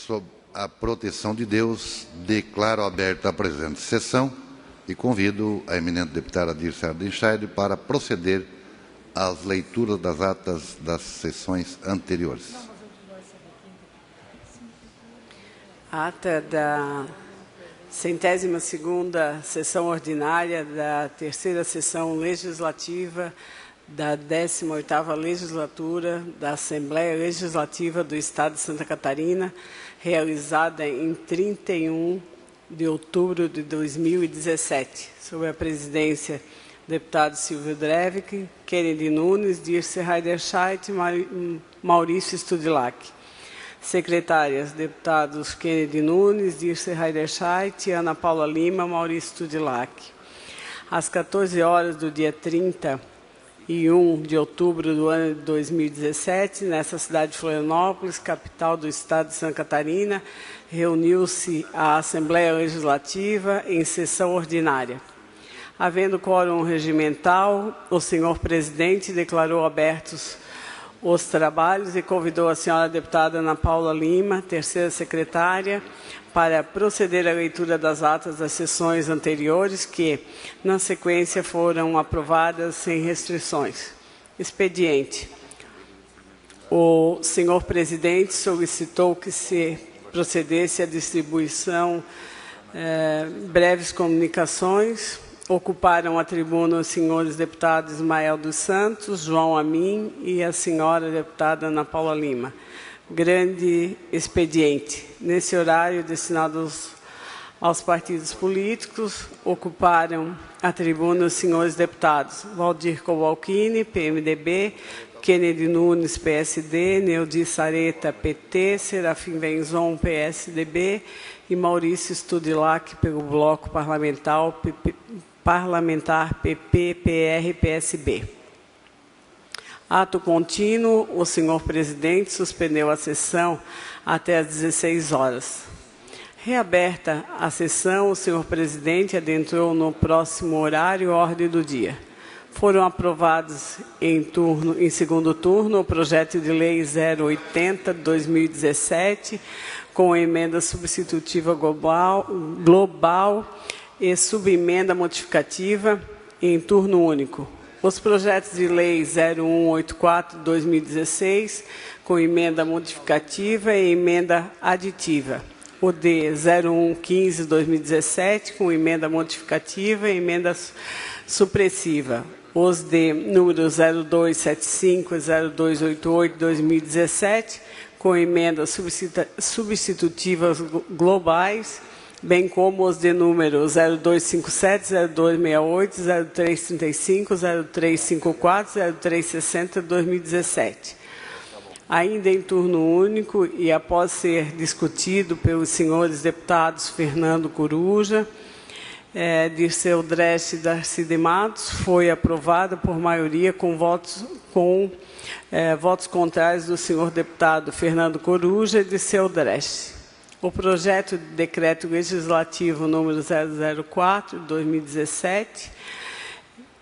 Sob a proteção de Deus, declaro aberta a presente sessão e convido a eminente deputada Dirce Ardenscheid para proceder às leituras das atas das sessões anteriores. Ata da 102ª sessão ordinária da terceira sessão legislativa da 18ª legislatura da Assembleia Legislativa do Estado de Santa Catarina, realizada em 31 de outubro de 2017, sob a presidência do deputado Silvio Drevik, Kennedy Nunes, Dirce Ardenscheid e Maurício Studilac. Secretárias, deputados Kennedy Nunes, Dirce Ardenscheid e Ana Paula Lima, Maurício Studilac. Às 14 horas do dia 31 de outubro do ano de 2017, nessa cidade de Florianópolis, capital do estado de Santa Catarina, reuniu-se a Assembleia Legislativa em sessão ordinária. Havendo quórum regimental, o senhor presidente declarou abertos os trabalhos e convidou a senhora deputada Ana Paula Lima, terceira secretária, para proceder à leitura das atas das sessões anteriores que, na sequência, foram aprovadas sem restrições. Expediente. O senhor presidente solicitou que se procedesse à distribuição breves comunicações. Ocuparam a tribuna os senhores deputados Ismael dos Santos, João Amin e a senhora deputada Ana Paula Lima. Grande expediente. Nesse horário destinado aos partidos políticos, ocuparam a tribuna os senhores deputados Valdir Kowalkini, PMDB, Kennedy Nunes, PSD, Neudi Sareta, PT, Serafim Venzon, PSDB e Maurício Studilac, pelo Bloco Parlamentar PP-PR-PSB. Ato contínuo, o senhor presidente suspendeu a sessão até às 16 horas. Reaberta a sessão, o senhor presidente adentrou no próximo horário ordem do dia. Foram aprovados em segundo turno o projeto de lei 080/2017, com emenda substitutiva global e subemenda modificativa em turno único. Os projetos de lei 0184/2016, com emenda modificativa e emenda aditiva. O de 0115/2017, com emenda modificativa e emenda supressiva. Os de número 0275 e 0288/2017, com emendas substitutivas globais, bem como os de número 0257, 0268, 0335, 0354, 0360/2017. Ainda em turno único e após ser discutido pelos senhores deputados Fernando Coruja, Dirceu Dresch e Darcy de Matos, foi aprovada por maioria com votos contrários do senhor deputado Fernando Coruja e Dirceu Dresch. O projeto de decreto legislativo número 004/2017,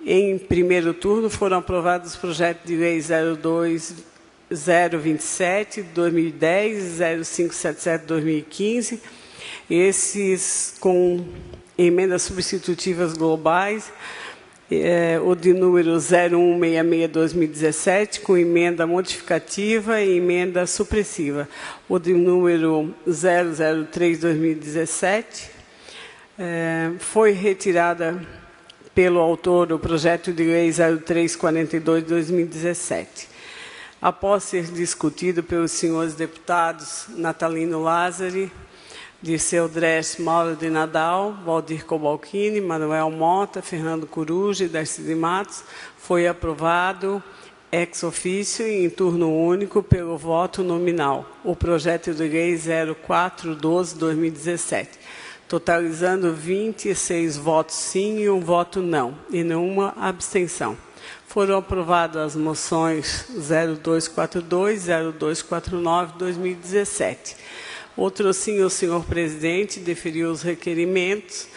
em primeiro turno foram aprovados os projetos de lei 027/2010 e 0577/2015, esses com emendas substitutivas globais, o de número 0166/2017, com emenda modificativa e emenda supressiva. O de número 003/2017, foi retirada pelo autor o projeto de lei 0342/2017. Após ser discutido pelos senhores deputados Natalino Lázari, Dirceu Dresch, Mauro de Nadal, Valdir Kowalkini, Manuel Mota, Fernando Coruja e Darcy de Matos, foi aprovado ex officio e em turno único pelo voto nominal o projeto de lei 0412/2017, totalizando 26 votos sim e um voto não, e nenhuma abstenção. Foram aprovadas as moções 0242 e 0249/2017. Outro sim, o senhor presidente deferiu os requerimentos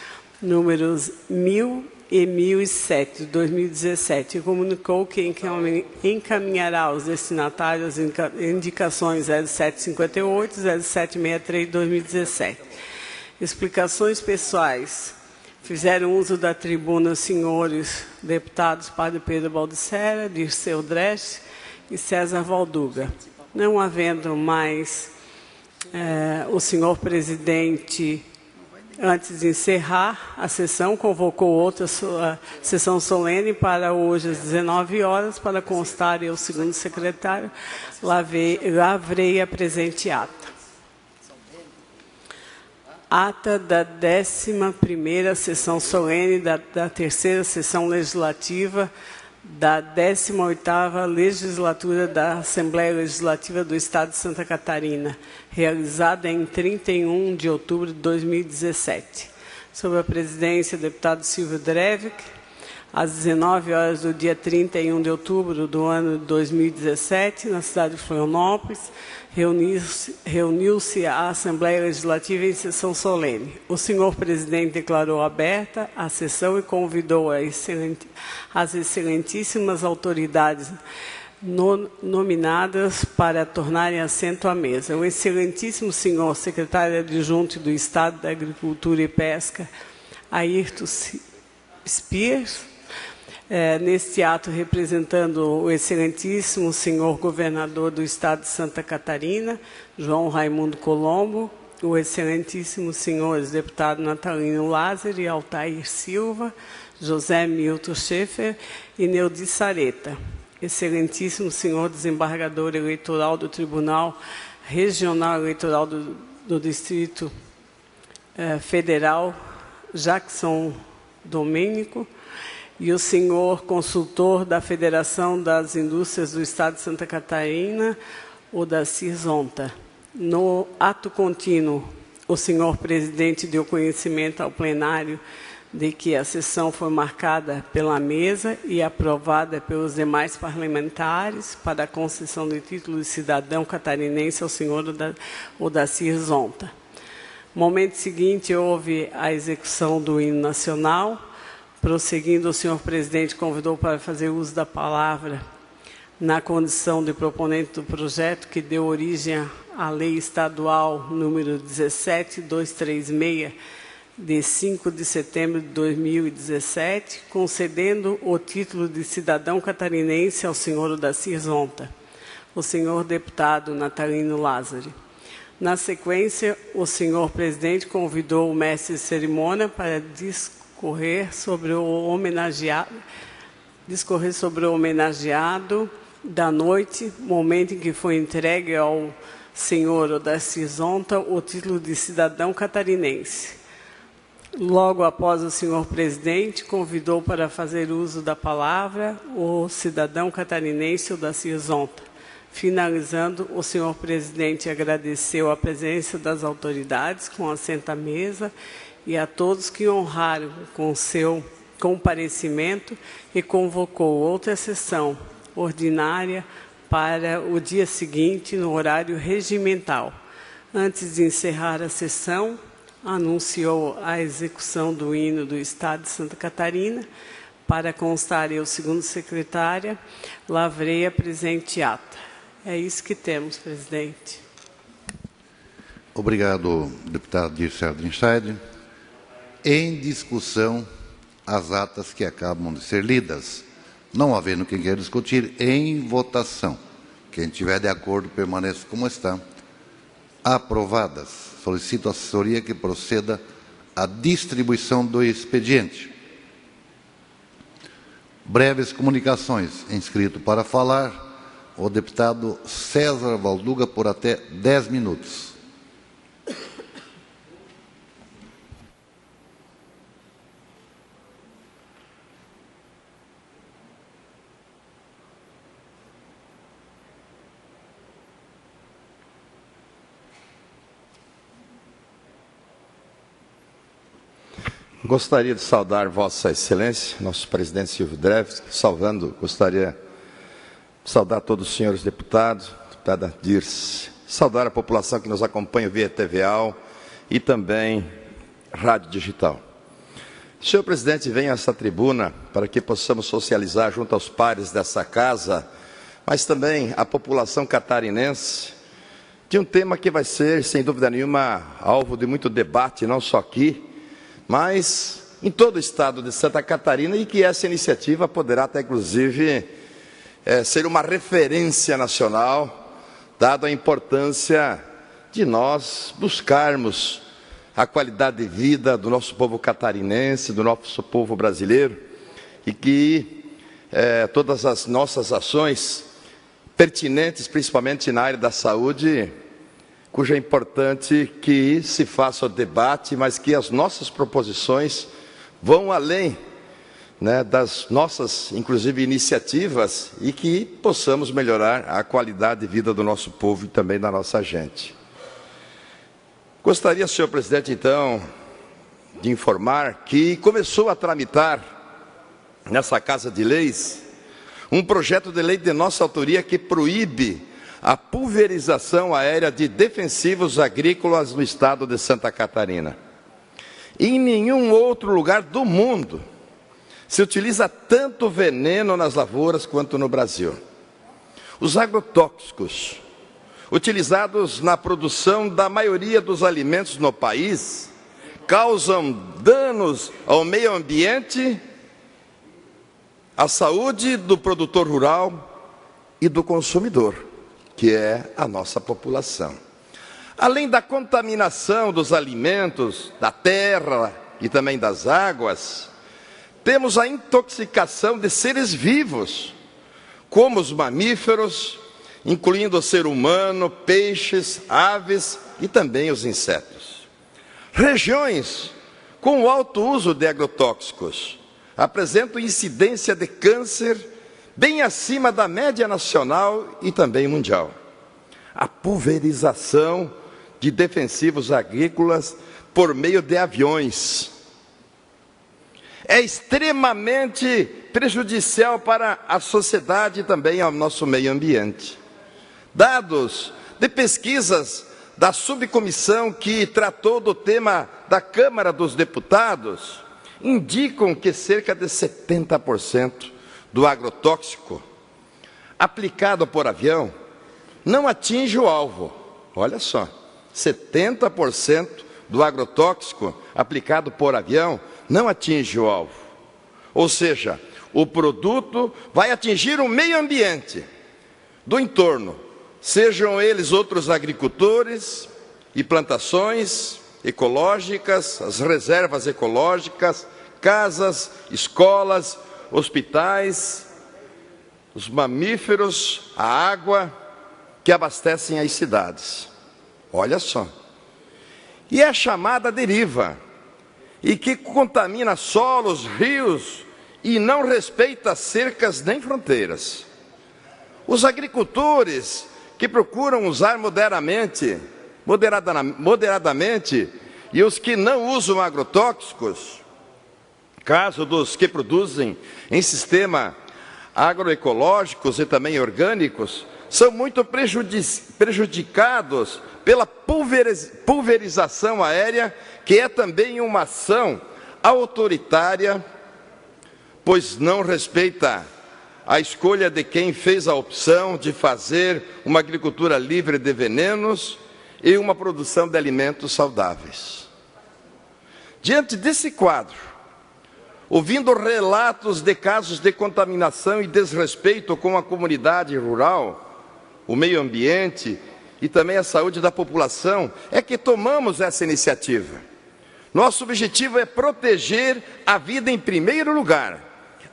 números 1000 e 1007, de 2017, e comunicou que encaminhará aos destinatários indicações 0758 e 0763, de 2017. Explicações pessoais. Fizeram uso da tribuna os senhores deputados Padre Pedro Baldissera, Dirceu Dresch e César Valduga. Não havendo mais o senhor presidente, antes de encerrar a sessão, convocou outra sessão solene para hoje às 19 horas, para constar eu, segundo secretário, lavrei a presente ata. Ata da 11ª sessão solene da 3ª sessão legislativa da 18ª legislatura da Assembleia Legislativa do Estado de Santa Catarina, realizada em 31 de outubro de 2017. Sob a presidência do deputado Silvio Drevic, às 19 horas do dia 31 de outubro do ano de 2017, na cidade de Florianópolis, reuniu-se a Assembleia Legislativa em sessão solene. O senhor presidente declarou aberta a sessão e convidou as excelentíssimas autoridades nominadas para tornarem assento à mesa. O excelentíssimo senhor secretário adjunto do Estado da Agricultura e Pesca, Ayrton Spears, neste ato representando o excelentíssimo senhor governador do Estado de Santa Catarina, João Raimundo Colombo, o excelentíssimo senhores deputado Natalino Lázaro e Altair Silva, José Milton Schaeffer e Neudi Sareta, excelentíssimo senhor desembargador eleitoral do Tribunal Regional Eleitoral do Distrito Federal, Jackson Domênico, e o senhor consultor da Federação das Indústrias do Estado de Santa Catarina, Odacir Zonta. No ato contínuo, o senhor presidente deu conhecimento ao plenário de que a sessão foi marcada pela mesa e aprovada pelos demais parlamentares para a concessão de título de cidadão catarinense ao senhor Odacir Zonta. No momento seguinte, houve a execução do hino nacional. Prosseguindo, o senhor presidente convidou para fazer uso da palavra na condição de proponente do projeto que deu origem à Lei Estadual número 17236, de 5 de setembro de 2017, concedendo o título de cidadão catarinense ao senhor Odacir Zonta, o senhor deputado Natalino Lázaro. Na sequência, o senhor presidente convidou o mestre de cerimônia para discorrer sobre o homenageado da noite, momento em que foi entregue ao senhor Odacir Zonta o título de cidadão catarinense. Logo após o senhor presidente, convidou para fazer uso da palavra o cidadão catarinense Odacir Zonta. Finalizando, o senhor presidente agradeceu a presença das autoridades com assento à mesa e a todos que honraram com seu comparecimento e convocou outra sessão ordinária para o dia seguinte, no horário regimental. Antes de encerrar a sessão, anunciou a execução do hino do Estado de Santa Catarina. Para constar, eu, segundo secretária, lavrei a presente ata. É isso que temos, presidente. Obrigado, deputado Dirceu Drinscheid. Em discussão, as atas que acabam de ser lidas. Não havendo quem queira discutir, em votação. Quem estiver de acordo, permaneça como está. Aprovadas. Solicito à assessoria que proceda à distribuição do expediente. Breves comunicações. Inscrito para falar, o deputado César Valduga, por até 10 minutos. Gostaria de saudar Vossa Excelência, nosso presidente Silvio Drevic, gostaria de saudar todos os senhores deputados, deputada Dirce, saudar a população que nos acompanha via TVAL e também rádio digital. Senhor presidente, venha a essa tribuna para que possamos socializar junto aos pares dessa casa, mas também a população catarinense, de um tema que vai ser, sem dúvida nenhuma, alvo de muito debate, não só aqui, mas em todo o estado de Santa Catarina, e que essa iniciativa poderá até, inclusive, ser uma referência nacional, dado a importância de nós buscarmos a qualidade de vida do nosso povo catarinense, do nosso povo brasileiro, e que todas as nossas ações pertinentes, principalmente na área da saúde, cuja é importante que se faça o debate, mas que as nossas proposições vão além, né, das nossas, inclusive, iniciativas, e que possamos melhorar a qualidade de vida do nosso povo e também da nossa gente. Gostaria, senhor presidente, então, de informar que começou a tramitar nessa Casa de Leis um projeto de lei de nossa autoria que proíbe a pulverização aérea de defensivos agrícolas no estado de Santa Catarina. Em nenhum outro lugar do mundo se utiliza tanto veneno nas lavouras quanto no Brasil. Os agrotóxicos utilizados na produção da maioria dos alimentos no país causam danos ao meio ambiente, à saúde do produtor rural e do consumidor, que é a nossa população. Além da contaminação dos alimentos, da terra e também das águas, temos a intoxicação de seres vivos, como os mamíferos, incluindo o ser humano, peixes, aves e também os insetos. Regiões com alto uso de agrotóxicos apresentam incidência de câncer bem acima da média nacional e também mundial. A pulverização de defensivos agrícolas por meio de aviões é extremamente prejudicial para a sociedade e também ao nosso meio ambiente. Dados de pesquisas da subcomissão que tratou do tema da Câmara dos Deputados indicam que cerca de 70% do agrotóxico aplicado por avião não atinge o alvo. Olha só, 70% do agrotóxico aplicado por avião não atinge o alvo. Ou seja, o produto vai atingir o meio ambiente do entorno, sejam eles outros agricultores e plantações ecológicas, as reservas ecológicas, casas, escolas, hospitais, os mamíferos, a água que abastecem as cidades. Olha só. E é a chamada deriva, e que contamina solos, rios e não respeita cercas nem fronteiras. Os agricultores que procuram usar moderadamente, e os que não usam agrotóxicos, caso dos que produzem em sistema agroecológicos e também orgânicos, são muito prejudicados pela pulverização aérea, que é também uma ação autoritária, pois não respeita a escolha de quem fez a opção de fazer uma agricultura livre de venenos e uma produção de alimentos saudáveis. Diante desse quadro, ouvindo relatos de casos de contaminação e desrespeito com a comunidade rural, o meio ambiente e também a saúde da população, é que tomamos essa iniciativa. Nosso objetivo é proteger a vida em primeiro lugar,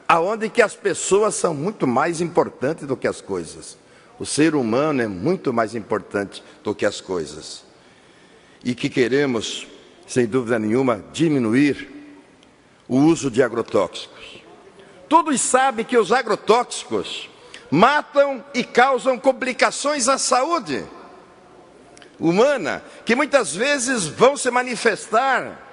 aonde que as pessoas são muito mais importantes do que as coisas. O ser humano é muito mais importante do que as coisas. E que queremos, sem dúvida nenhuma, diminuir o uso de agrotóxicos. Todos sabem que os agrotóxicos matam e causam complicações à saúde humana, que muitas vezes vão se manifestar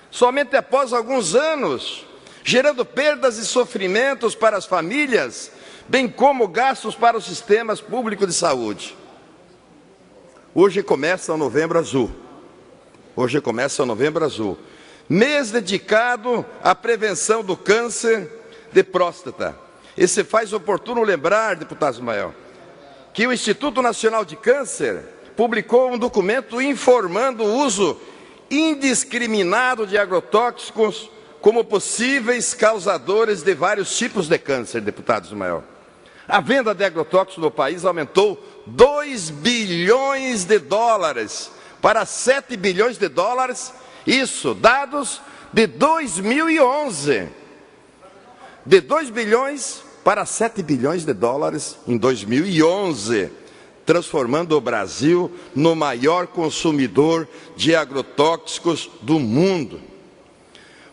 somente após alguns anos, gerando perdas e sofrimentos para as famílias, bem como gastos para os sistemas públicos de saúde. Hoje começa o Novembro Azul. mês dedicado à prevenção do câncer de próstata. E se faz oportuno lembrar, deputado Ismael, que o Instituto Nacional de Câncer publicou um documento informando o uso indiscriminado de agrotóxicos como possíveis causadores de vários tipos de câncer, deputado Ismael. A venda de agrotóxicos no país aumentou 2 bilhões de dólares para 7 bilhões de dólares, isso, dados de 2011. De 2 bilhões para 7 bilhões de dólares em 2011, transformando o Brasil no maior consumidor de agrotóxicos do mundo.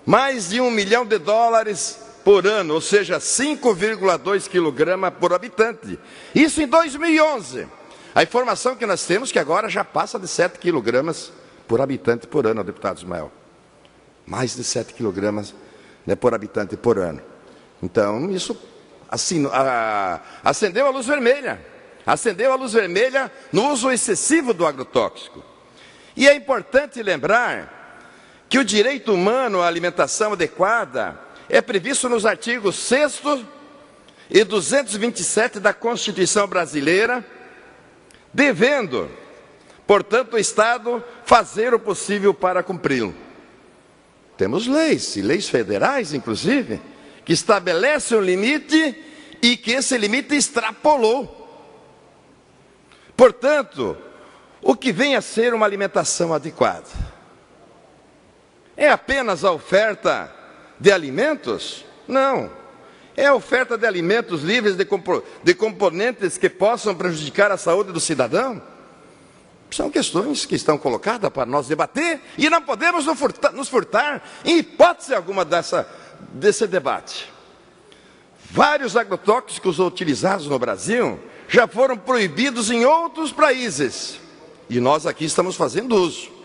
Mais de 1 milhão de dólares por ano, ou seja, 5,2 kg por habitante. Isso em 2011. A informação que nós temos é que agora já passa de 7 kg por habitante por ano, deputado Ismael. Mais de 7 kg, né, por habitante por ano. Então, isso assim, acendeu a luz vermelha. Acendeu a luz vermelha no uso excessivo do agrotóxico. E é importante lembrar que o direito humano à alimentação adequada é previsto nos artigos 6º e 227 da Constituição Brasileira, devendo, portanto, o Estado fazer o possível para cumpri-lo. Temos leis, e leis federais, inclusive, que estabelecem um limite e que esse limite extrapolou. Portanto, o que vem a ser uma alimentação adequada? É apenas a oferta de alimentos? Não. É a oferta de alimentos livres de componentes que possam prejudicar a saúde do cidadão? São questões que estão colocadas para nós debater e não podemos nos furtar em hipótese alguma desse debate. Vários agrotóxicos utilizados no Brasil já foram proibidos em outros países e nós aqui estamos fazendo uso.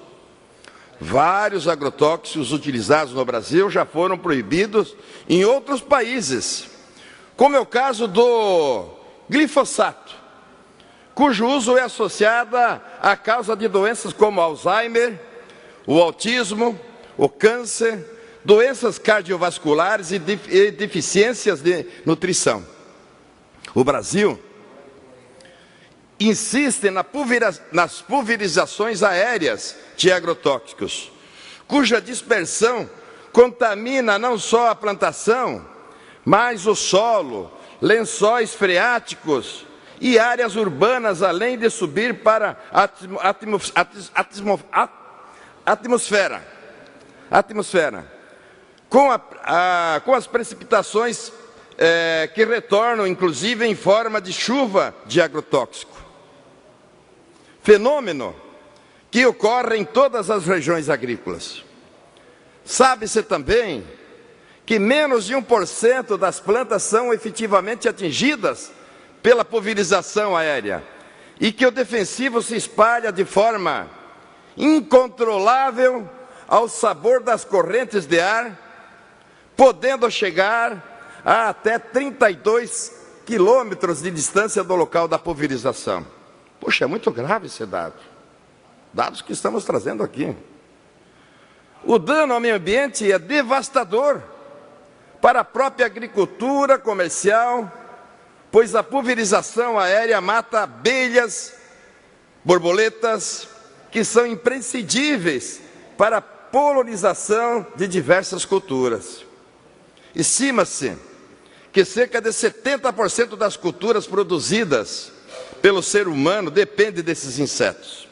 Vários agrotóxicos utilizados no Brasil já foram proibidos em outros países, como é o caso do glifosato, cujo uso é associado à causa de doenças como Alzheimer, o autismo, o câncer, doenças cardiovasculares e deficiências de nutrição. O Brasil insiste nas pulverizações aéreas de agrotóxicos, cuja dispersão contamina não só a plantação, mas o solo, lençóis freáticos e áreas urbanas, além de subir para a atmosfera, com as precipitações que retornam, inclusive, em forma de chuva de agrotóxico. Fenômeno que ocorre em todas as regiões agrícolas. Sabe-se também que menos de 1% das plantas são efetivamente atingidas pela pulverização aérea e que o defensivo se espalha de forma incontrolável ao sabor das correntes de ar, podendo chegar a até 32 quilômetros de distância do local da pulverização. Puxa, é muito grave esse dado. Dados que estamos trazendo aqui. O dano ao meio ambiente é devastador para a própria agricultura comercial, pois a pulverização aérea mata abelhas, borboletas, que são imprescindíveis para a polinização de diversas culturas. Estima-se que cerca de 70% das culturas produzidas pelo ser humano depende desses insetos.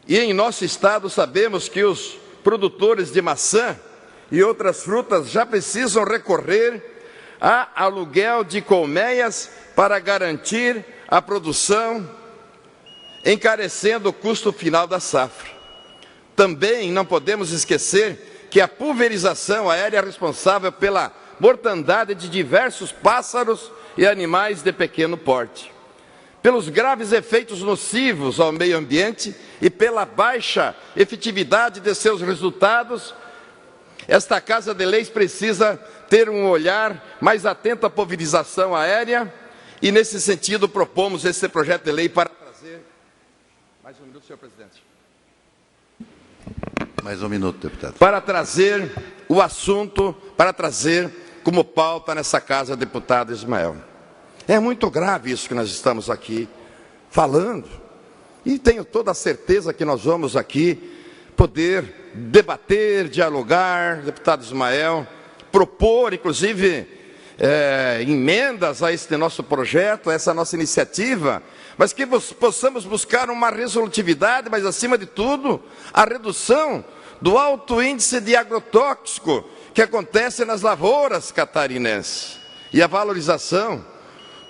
E em nosso estado sabemos que os produtores de maçã e outras frutas já precisam recorrer a aluguel de colmeias para garantir a produção, encarecendo o custo final da safra. Também não podemos esquecer que a pulverização aérea é responsável pela mortandade de diversos pássaros e animais de pequeno porte, pelos graves efeitos nocivos ao meio ambiente e pela baixa efetividade de seus resultados. Esta Casa de Leis precisa ter um olhar mais atento à pulverização aérea e, nesse sentido, propomos esse projeto de lei para trazer... Mais um minuto, senhor presidente. Mais um minuto, deputado. Para trazer o assunto, para trazer como pauta nessa casa, deputado Ismael. É muito grave isso que nós estamos aqui falando. E tenho toda a certeza que nós vamos aqui poder debater, dialogar, deputado Ismael, propor, inclusive, emendas a este nosso projeto, a essa nossa iniciativa, mas que possamos buscar uma resolutividade, mas, acima de tudo, a redução do alto índice de agrotóxico que acontece nas lavouras catarinenses e a valorização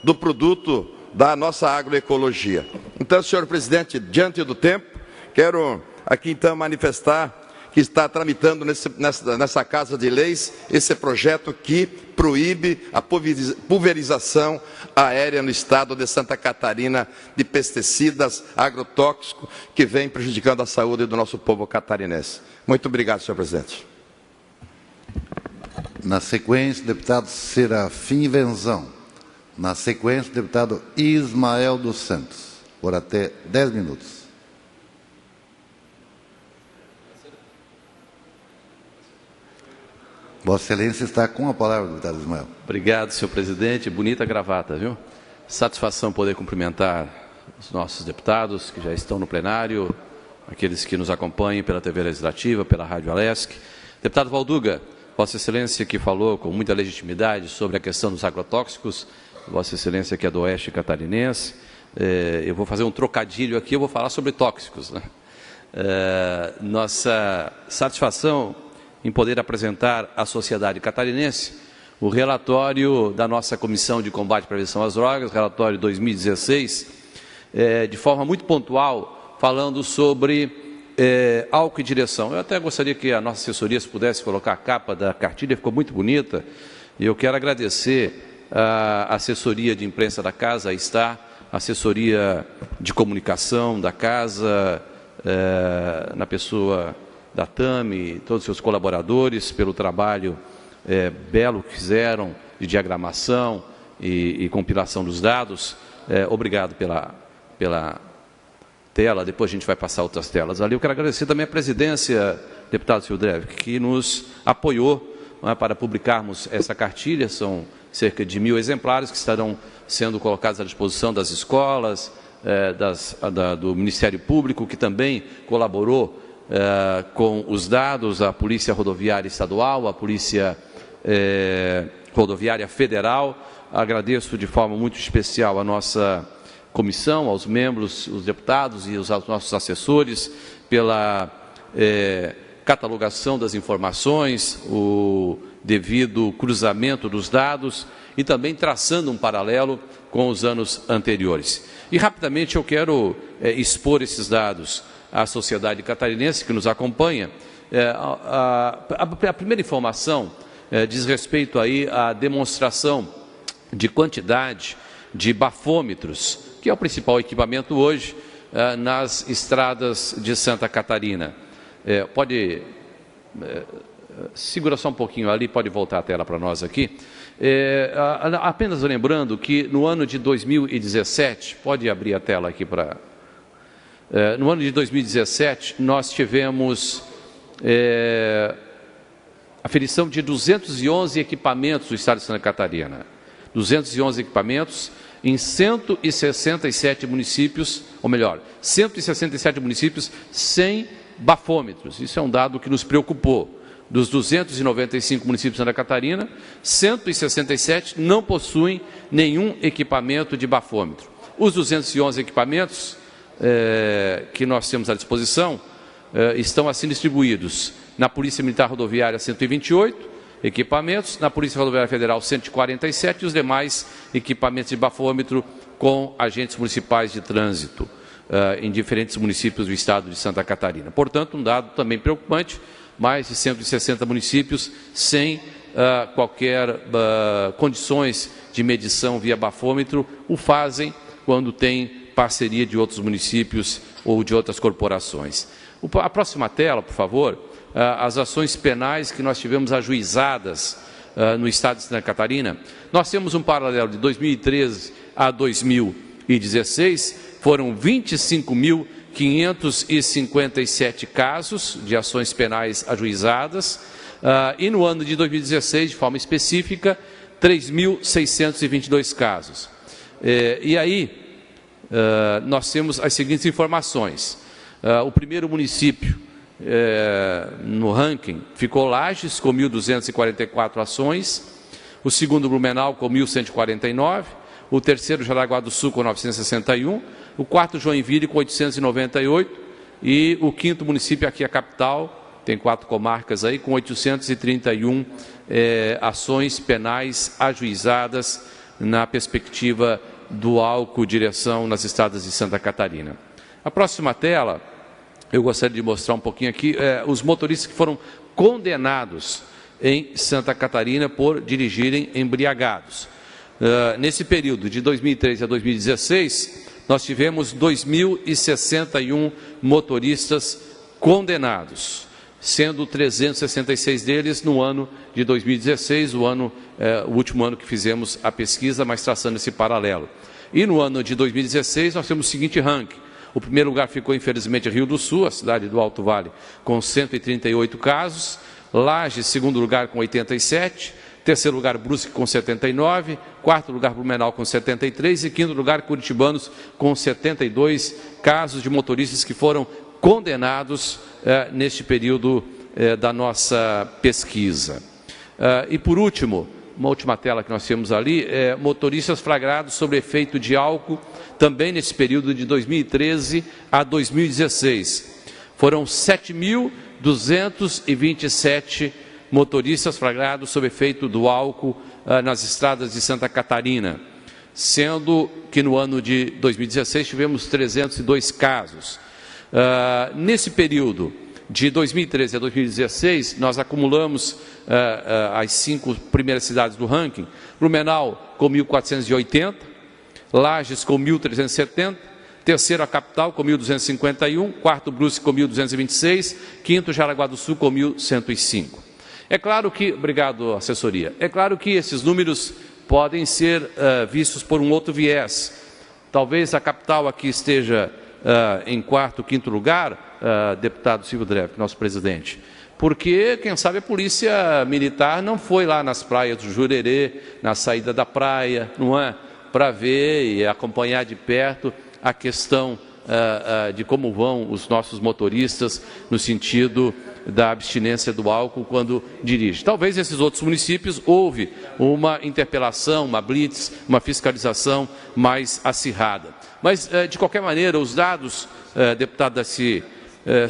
do produto da nossa agroecologia. Então, senhor presidente, diante do tempo, quero aqui então manifestar que está tramitando nessa Casa de Leis esse projeto que proíbe a pulverização aérea no estado de Santa Catarina de pesticidas agrotóxicos que vem prejudicando a saúde do nosso povo catarinense. Muito obrigado, senhor presidente. Na sequência, deputado Serafim Venzão. Na sequência, deputado Ismael dos Santos, por até 10 minutos. Vossa Excelência está com a palavra, deputado Ismael. Obrigado, senhor presidente. Bonita gravata, viu? Satisfação poder cumprimentar os nossos deputados que já estão no plenário, aqueles que nos acompanham pela TV Legislativa, pela Rádio Alesc. Deputado Valduga, Vossa Excelência que falou com muita legitimidade sobre a questão dos agrotóxicos, Vossa Excelência que é do Oeste Catarinense, eu vou fazer um trocadilho aqui, eu vou falar sobre tóxicos, né? Nossa satisfação em poder apresentar à sociedade catarinense o relatório da nossa Comissão de Combate e Prevenção às Drogas, relatório 2016, de forma muito pontual, falando sobre álcool e direção. Eu até gostaria que a nossa assessoria se pudesse colocar a capa da cartilha, ficou muito bonita, e eu quero agradecer a assessoria de imprensa da Casa, aí está, a assessoria de comunicação da Casa, na pessoa da Tami, todos os seus colaboradores, pelo trabalho belo que fizeram de diagramação e compilação dos dados. Obrigado pela tela, depois a gente vai passar outras telas ali. Eu quero agradecer também a presidência, deputado Sildrev, que nos apoiou para publicarmos essa cartilha. São cerca de 1.000 exemplares que estarão sendo colocados à disposição das escolas, do Ministério Público, que também colaborou com os dados, a Polícia Rodoviária Estadual, a Polícia Rodoviária Federal. Agradeço de forma muito especial a nossa comissão, aos membros, os deputados e os nossos assessores pela catalogação das informações, o devido cruzamento dos dados e também traçando um paralelo com os anos anteriores. E rapidamente eu quero expor esses dados à sociedade catarinense que nos acompanha. A primeira informação diz respeito aí à demonstração de quantidade de bafômetros, que é o principal equipamento hoje nas estradas de Santa Catarina. Pode segura só um pouquinho ali, pode voltar a tela para nós aqui. Apenas lembrando que no ano de 2017, pode abrir a tela aqui para... no ano de 2017, nós tivemos aferição de 211 equipamentos do estado de Santa Catarina. 211 equipamentos em 167 municípios, ou melhor, 167 municípios sem bafômetros. Isso é um dado que nos preocupou. Dos 295 municípios de Santa Catarina, 167 não possuem nenhum equipamento de bafômetro. Os 211 equipamentos que nós temos à disposição estão assim distribuídos na Polícia Militar Rodoviária 128 equipamentos, na Polícia Rodoviária Federal 147 e os demais equipamentos de bafômetro com agentes municipais de trânsito em diferentes municípios do estado de Santa Catarina. Portanto, um dado também preocupante, mais de 160 municípios sem qualquer condições de medição via bafômetro, o fazem quando tem parceria de outros municípios ou de outras corporações. A próxima tela, por favor, as ações penais que nós tivemos ajuizadas no estado de Santa Catarina. Nós temos um paralelo de 2013 a 2016, foram 25.557 casos de ações penais ajuizadas, e no ano de 2016, de forma específica, 3.622 casos. E aí, nós temos as seguintes informações. O primeiro município no ranking ficou Lages, com 1.244 ações, o segundo Blumenau com 1.149, o terceiro Jaraguá do Sul com 961, o quarto Joinville com 898 e o quinto município aqui a capital, tem 4 comarcas aí, com 831 ações penais ajuizadas na perspectiva do álcool direção nas estradas de Santa Catarina. A próxima tela, eu gostaria de mostrar um pouquinho aqui, os motoristas que foram condenados em Santa Catarina por dirigirem embriagados. Nesse período de 2013 a 2016, nós tivemos 2.061 motoristas condenados, sendo 366 deles no ano de 2016, o último ano que fizemos a pesquisa, mas traçando esse paralelo. E no ano de 2016, nós temos o seguinte ranking. O primeiro lugar ficou, infelizmente, Rio do Sul, a cidade do Alto Vale, com 138 casos. Lages, segundo lugar, com 87. Terceiro lugar, Brusque, com 79. Quarto lugar, Blumenau, com 73. E quinto lugar, Curitibanos, com 72 casos de motoristas que foram condenados neste período da nossa pesquisa. E por último, uma última tela que nós temos ali, motoristas flagrados sob efeito de álcool, também nesse período de 2013 a 2016. Foram 7.227 motoristas flagrados sob efeito do álcool nas estradas de Santa Catarina, sendo que no ano de 2016 tivemos 302 casos. Nesse período de 2013 a 2016, nós acumulamos as 5 primeiras cidades do ranking: Blumenau com 1.480, Lages com 1.370, terceiro a capital com 1.251, quarto Brusque com 1.226, quinto Jaraguá do Sul com 1.105. É claro que, obrigado assessoria, é claro que esses números podem ser vistos por um outro viés. Talvez a capital aqui esteja em quarto, quinto lugar, deputado Silvio Drevski, nosso presidente, porque, quem sabe, a polícia militar não foi lá nas praias do Jurerê, na saída da praia, não é? Para ver e acompanhar de perto a questão de como vão os nossos motoristas no sentido da abstinência do álcool quando dirige. Talvez nesses outros municípios houve uma interpelação, uma blitz, uma fiscalização mais acirrada. Mas, de qualquer maneira, os dados, deputado Daci,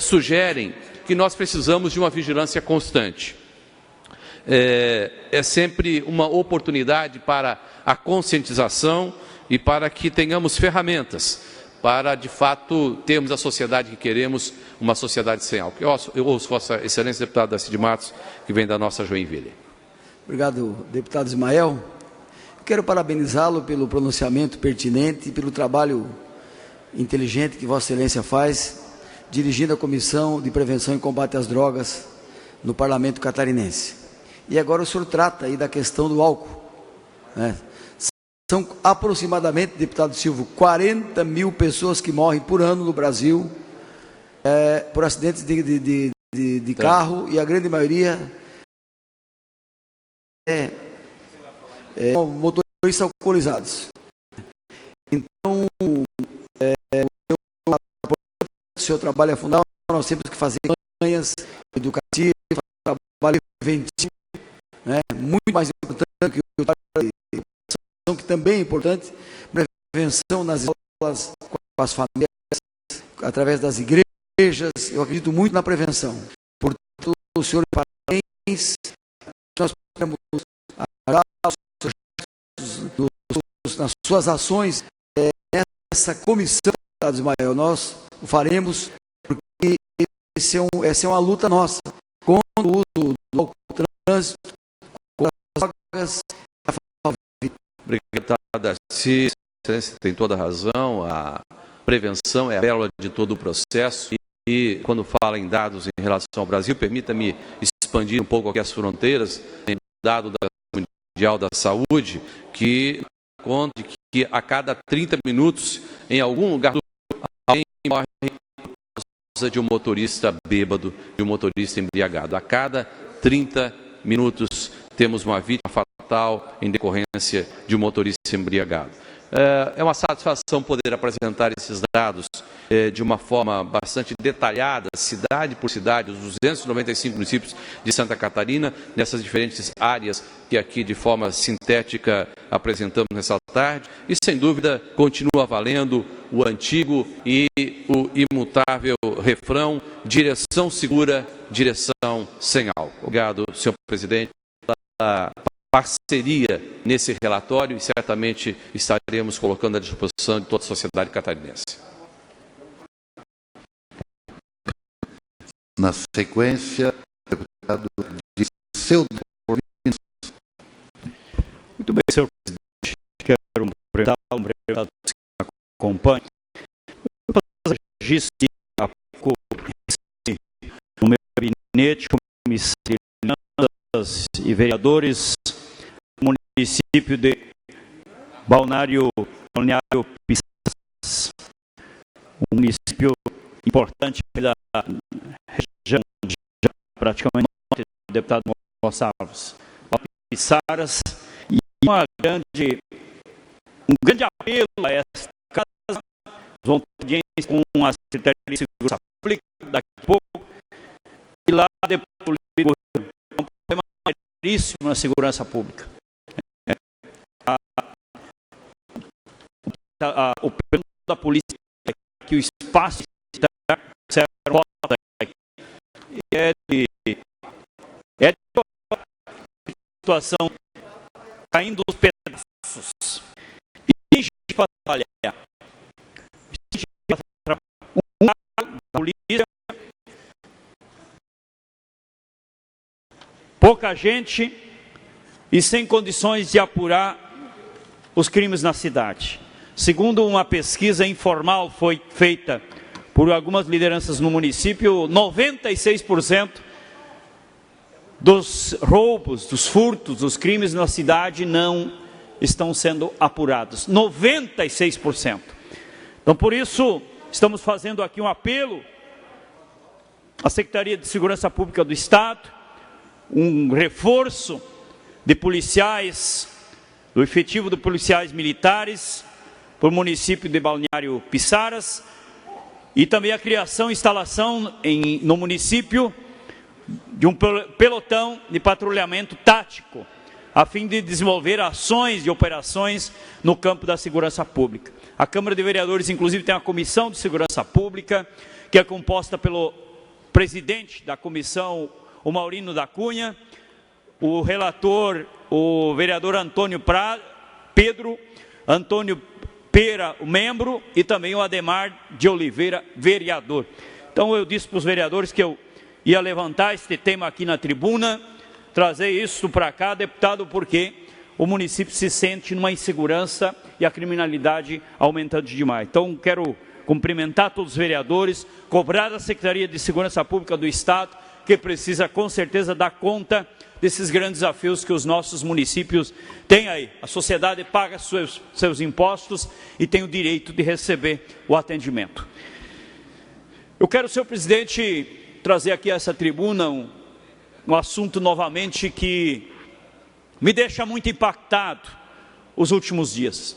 sugerem que nós precisamos de uma vigilância constante. É sempre uma oportunidade para a conscientização e para que tenhamos ferramentas para, de fato, termos a sociedade que queremos, uma sociedade sem álcool. Eu ouço Vossa Excelência, deputado Daci de Matos, que vem da nossa Joinville. Obrigado, deputado Ismael. Quero parabenizá-lo pelo pronunciamento pertinente e pelo trabalho inteligente que Vossa Excelência faz, dirigindo a Comissão de Prevenção e Combate às Drogas no Parlamento Catarinense. E agora o senhor trata aí da questão do álcool, né? São aproximadamente, deputado Silvio, 40 mil pessoas que morrem por ano no Brasil por acidentes de carro, e a grande maioria motoristas alcoolizados. Então, o seu trabalho é fundamental. Nós temos que fazer campanhas educativas, trabalho preventivo, né? Muito mais importante que o trabalho de educação, que também é importante, prevenção nas escolas, com as famílias, através das igrejas. Eu acredito muito na prevenção. Portanto, o senhor, parabéns. Nós podemos nas suas ações nessa comissão, deputado Ismael. Nós o faremos porque essa é uma luta nossa contra o uso do álcool no trânsito, contra as drogas. Obrigado, Daci. Você tem toda a razão. A prevenção é a pérola de todo o processo. E quando fala em dados em relação ao Brasil, permita-me expandir um pouco aqui as fronteiras. Tem dado da Mundial da Saúde que conta que a cada 30 minutos em algum lugar do mundo, alguém morre por causa de um motorista bêbado, de um motorista embriagado. A cada 30 minutos temos uma vítima fatal em decorrência de um motorista embriagado. É uma satisfação poder apresentar esses dados de uma forma bastante detalhada, cidade por cidade, os 295 municípios de Santa Catarina, nessas diferentes áreas que aqui de forma sintética apresentamos nessa tarde. E, sem dúvida, continua valendo o antigo e o imutável refrão: direção segura, direção sem álcool. Obrigado, senhor presidente, pela parceria nesse relatório, e certamente estaremos colocando à disposição de toda a sociedade catarinense. Na sequência, o deputado Dirceu. Muito bem, senhor presidente. Quero cumprimentar o deputado que me acompanha. Eu faço registro que há pouco no meu gabinete, comissão de lideranças e vereadores do município de Balneário Pissarras, um município importante da região de praticamente do deputado Gonçalves Pissarras, e um grande apelo a esta casa. Vão ter audiência com a Secretaria de Segurança Pública daqui a pouco, e lá depois é um problema seríssimo na segurança pública. O plano da polícia é que o espaço é de situação caindo os pedaços. E gente para trabalhar. Da polícia, pouca gente e sem condições de apurar os crimes na cidade. Segundo uma pesquisa informal foi feita por algumas lideranças no município, 96% dos roubos, dos furtos, dos crimes na cidade não estão sendo apurados. 96%. Então, por isso, estamos fazendo aqui um apelo à Secretaria de Segurança Pública do Estado, um reforço de policiais, do efetivo de policiais militares, para o município de Balneário Pissarras, e também a criação e instalação no município de um pelotão de patrulhamento tático, a fim de desenvolver ações e operações no campo da segurança pública. A Câmara de Vereadores, inclusive, tem uma comissão de segurança pública, que é composta pelo presidente da comissão, o Maurino da Cunha, o relator, o vereador Pedro Antônio Pera, o membro, e também o Ademar de Oliveira, vereador. Então, eu disse para os vereadores que eu ia levantar este tema aqui na tribuna, trazer isso para cá, deputado, porque o município se sente numa insegurança e a criminalidade aumentando demais. Então, quero cumprimentar todos os vereadores, cobrar da Secretaria de Segurança Pública do Estado, que precisa, com certeza, dar conta desses grandes desafios que os nossos municípios têm aí. A sociedade paga seus impostos e tem o direito de receber o atendimento. Eu quero, senhor presidente, trazer aqui a essa tribuna um assunto novamente que me deixa muito impactado os últimos dias.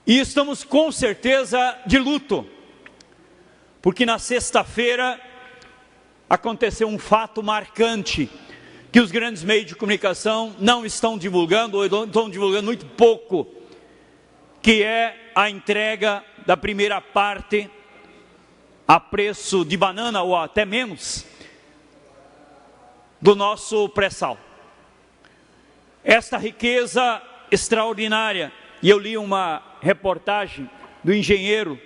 E estamos com certeza de luto, porque na sexta-feira aconteceu um fato marcante que os grandes meios de comunicação não estão divulgando, ou estão divulgando muito pouco, que é a entrega da primeira parte a preço de banana ou até menos do nosso pré-sal. Esta riqueza extraordinária, e eu li uma reportagem do engenheiro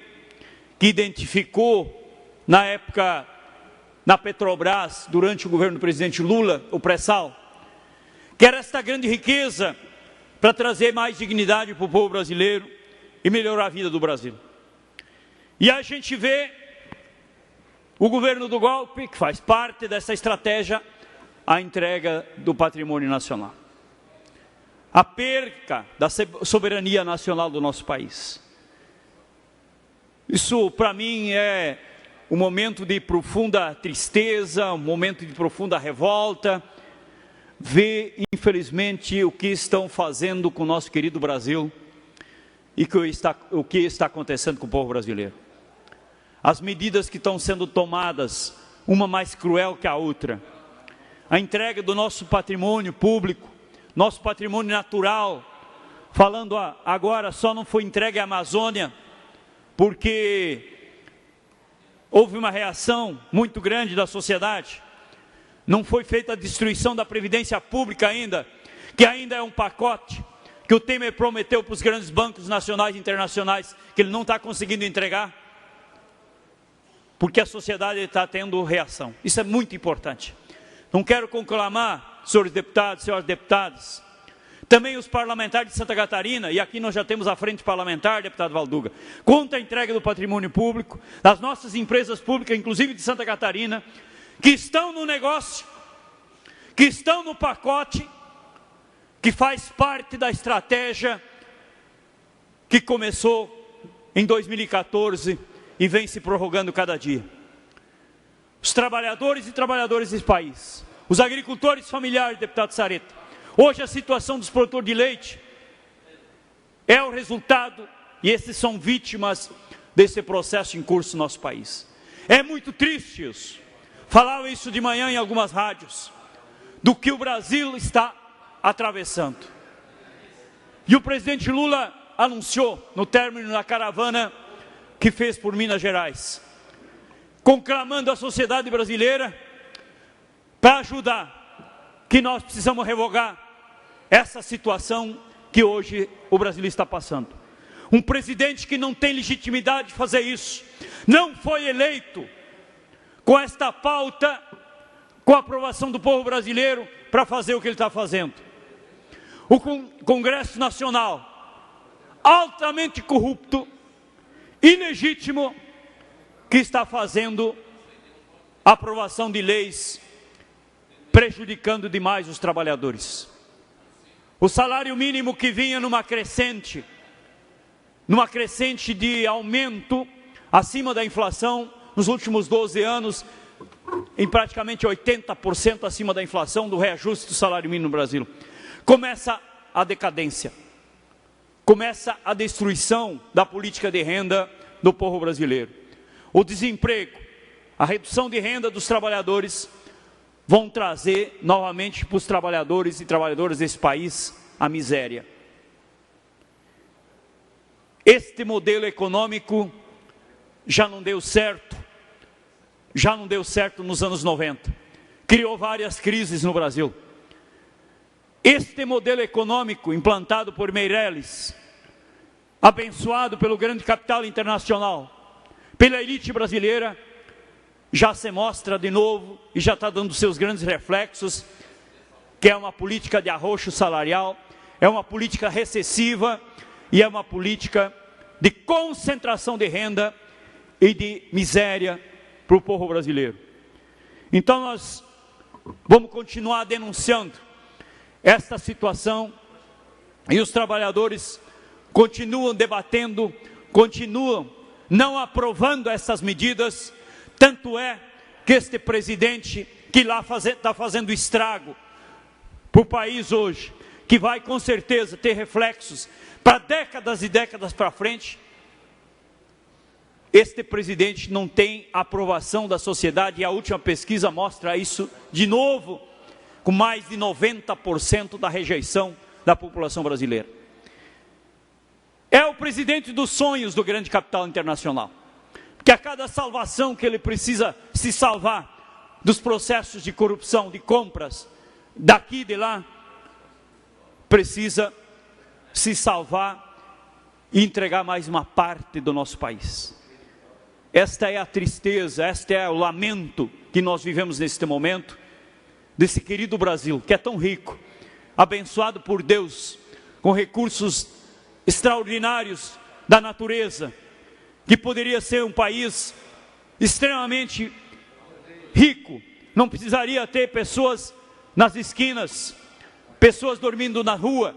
que identificou na época na Petrobras, durante o governo do presidente Lula, o pré-sal, que era esta grande riqueza para trazer mais dignidade para o povo brasileiro e melhorar a vida do Brasil. E a gente vê o governo do golpe, que faz parte dessa estratégia, a entrega do patrimônio nacional. A perca da soberania nacional do nosso país. Isso, para mim, é um momento de profunda tristeza, um momento de profunda revolta, ver, infelizmente, o que estão fazendo com o nosso querido Brasil e o que está acontecendo com o povo brasileiro. As medidas que estão sendo tomadas, uma mais cruel que a outra. A entrega do nosso patrimônio público, nosso patrimônio natural, falando agora, só não foi entregue à Amazônia, porque houve uma reação muito grande da sociedade. Não foi feita a destruição da Previdência Pública ainda, que ainda é um pacote que o Temer prometeu para os grandes bancos nacionais e internacionais, que ele não está conseguindo entregar, porque a sociedade está tendo reação. Isso é muito importante. Não quero conclamar, senhores deputados, senhoras deputadas, também os parlamentares de Santa Catarina, e aqui nós já temos a frente parlamentar, deputado Valduga, contra a entrega do patrimônio público, das nossas empresas públicas, inclusive de Santa Catarina, que estão no negócio, que estão no pacote, que faz parte da estratégia que começou em 2014 e vem se prorrogando cada dia. Os trabalhadores e trabalhadoras desse país, os agricultores familiares, deputado Sareta, hoje a situação dos produtores de leite é o resultado, e esses são vítimas desse processo em curso no nosso país. É muito triste isso. Falava isso de manhã em algumas rádios, do que o Brasil está atravessando. E o presidente Lula anunciou, no término da caravana que fez por Minas Gerais, conclamando a sociedade brasileira para ajudar, que nós precisamos revogar essa situação que hoje o Brasil está passando. Um presidente que não tem legitimidade de fazer isso, não foi eleito com esta pauta, com a aprovação do povo brasileiro, para fazer o que ele está fazendo. O Congresso Nacional, altamente corrupto, ilegítimo, que está fazendo a aprovação de leis, prejudicando demais os trabalhadores. O salário mínimo que vinha numa crescente de aumento acima da inflação, nos últimos 12 anos, em praticamente 80% acima da inflação, do reajuste do salário mínimo no Brasil. Começa a decadência, começa a destruição da política de renda do povo brasileiro. O desemprego, a redução de renda dos trabalhadores vão trazer novamente para os trabalhadores e trabalhadoras desse país a miséria. Este modelo econômico já não deu certo nos anos 90. Criou várias crises no Brasil. Este modelo econômico implantado por Meirelles, abençoado pelo grande capital internacional, pela elite brasileira, já se mostra de novo e já está dando seus grandes reflexos, que é uma política de arroxo salarial, é uma política recessiva e é uma política de concentração de renda e de miséria para o povo brasileiro. Então nós vamos continuar denunciando esta situação e os trabalhadores continuam debatendo, continuam não aprovando essas medidas. Tanto é que este presidente que lá está fazendo estrago para o país hoje, que vai com certeza ter reflexos para décadas e décadas para frente, este presidente não tem aprovação da sociedade, e a última pesquisa mostra isso de novo, com mais de 90% da rejeição da população brasileira. É o presidente dos sonhos do grande capital internacional, que a cada salvação que ele precisa se salvar dos processos de corrupção, de compras, daqui e de lá, precisa se salvar e entregar mais uma parte do nosso país. Esta é a tristeza, este é o lamento que nós vivemos neste momento, desse querido Brasil, que é tão rico, abençoado por Deus, com recursos extraordinários da natureza, que poderia ser um país extremamente rico, não precisaria ter pessoas nas esquinas, pessoas dormindo na rua,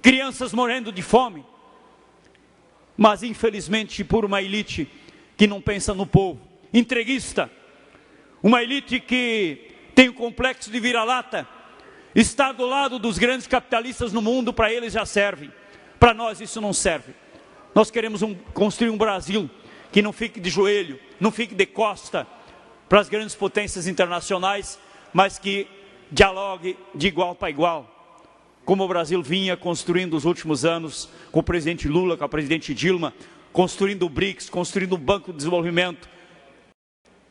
crianças morrendo de fome, mas infelizmente por uma elite que não pensa no povo, entreguista, uma elite que tem o complexo de vira-lata, está do lado dos grandes capitalistas no mundo, para eles já serve, para nós isso não serve. Nós queremos construir um Brasil que não fique de joelho, não fique de costa para as grandes potências internacionais, mas que dialogue de igual para igual, como o Brasil vinha construindo nos últimos anos, com o presidente Lula, com a presidente Dilma, construindo o BRICS, construindo o Banco de Desenvolvimento,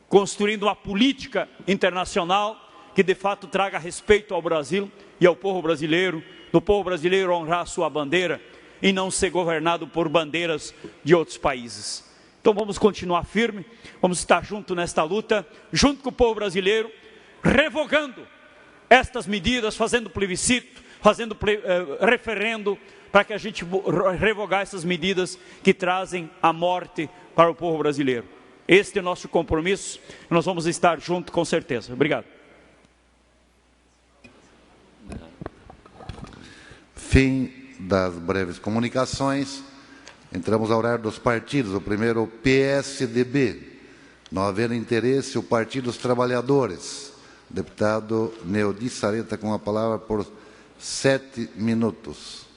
construindo uma política internacional que de fato traga respeito ao Brasil e ao povo brasileiro, do povo brasileiro honrar a sua bandeira e não ser governado por bandeiras de outros países. Então vamos continuar firme, vamos estar junto nesta luta, junto com o povo brasileiro, revogando estas medidas, fazendo plebiscito, fazendo referendo, para que a gente revogar essas medidas que trazem a morte para o povo brasileiro. Este é o nosso compromisso, nós vamos estar juntos com certeza. Obrigado. Fim das breves comunicações. Entramos ao horário dos partidos. O primeiro, o PSDB. Não havendo interesse, o Partido dos Trabalhadores. Deputado Neudi Sareta, com a palavra por 7 minutos.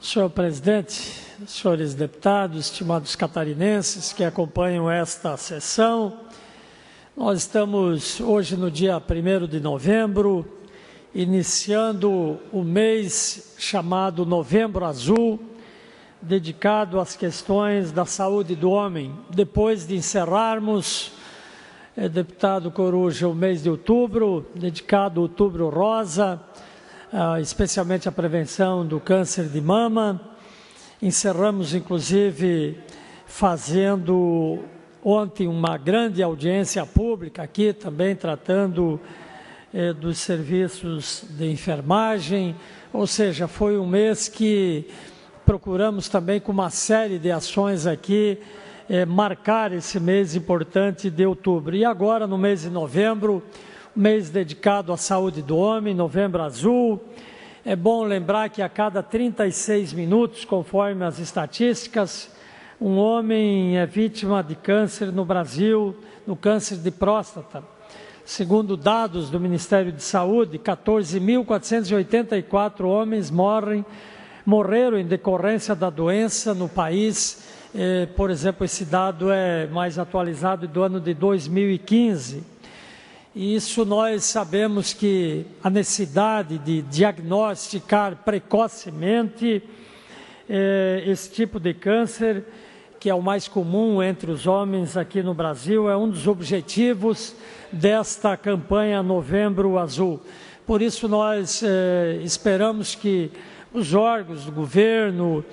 Senhor presidente, senhores deputados, estimados catarinenses que acompanham esta sessão, nós estamos hoje no dia 1º de novembro, iniciando o mês chamado Novembro Azul, dedicado às questões da saúde do homem. Depois de encerrarmos, deputado Coruja, o mês de outubro, dedicado ao Outubro Rosa, especialmente a prevenção do câncer de mama. Encerramos, inclusive, fazendo ontem uma grande audiência pública aqui, também tratando dos serviços de enfermagem, ou seja, foi um mês que procuramos também com uma série de ações aqui, marcar esse mês importante de outubro. E agora, no mês de novembro, mês dedicado à saúde do homem, Novembro Azul. É bom lembrar que a cada 36 minutos, conforme as estatísticas, um homem é vítima de câncer no Brasil, no câncer de próstata. Segundo dados do Ministério de Saúde, 14.484 homens morreram em decorrência da doença no país. Por exemplo, esse dado é mais atualizado do ano de 2015. E isso nós sabemos que a necessidade de diagnosticar precocemente esse tipo de câncer, que é o mais comum entre os homens aqui no Brasil, é um dos objetivos desta campanha Novembro Azul. Por isso nós esperamos que os órgãos do governo,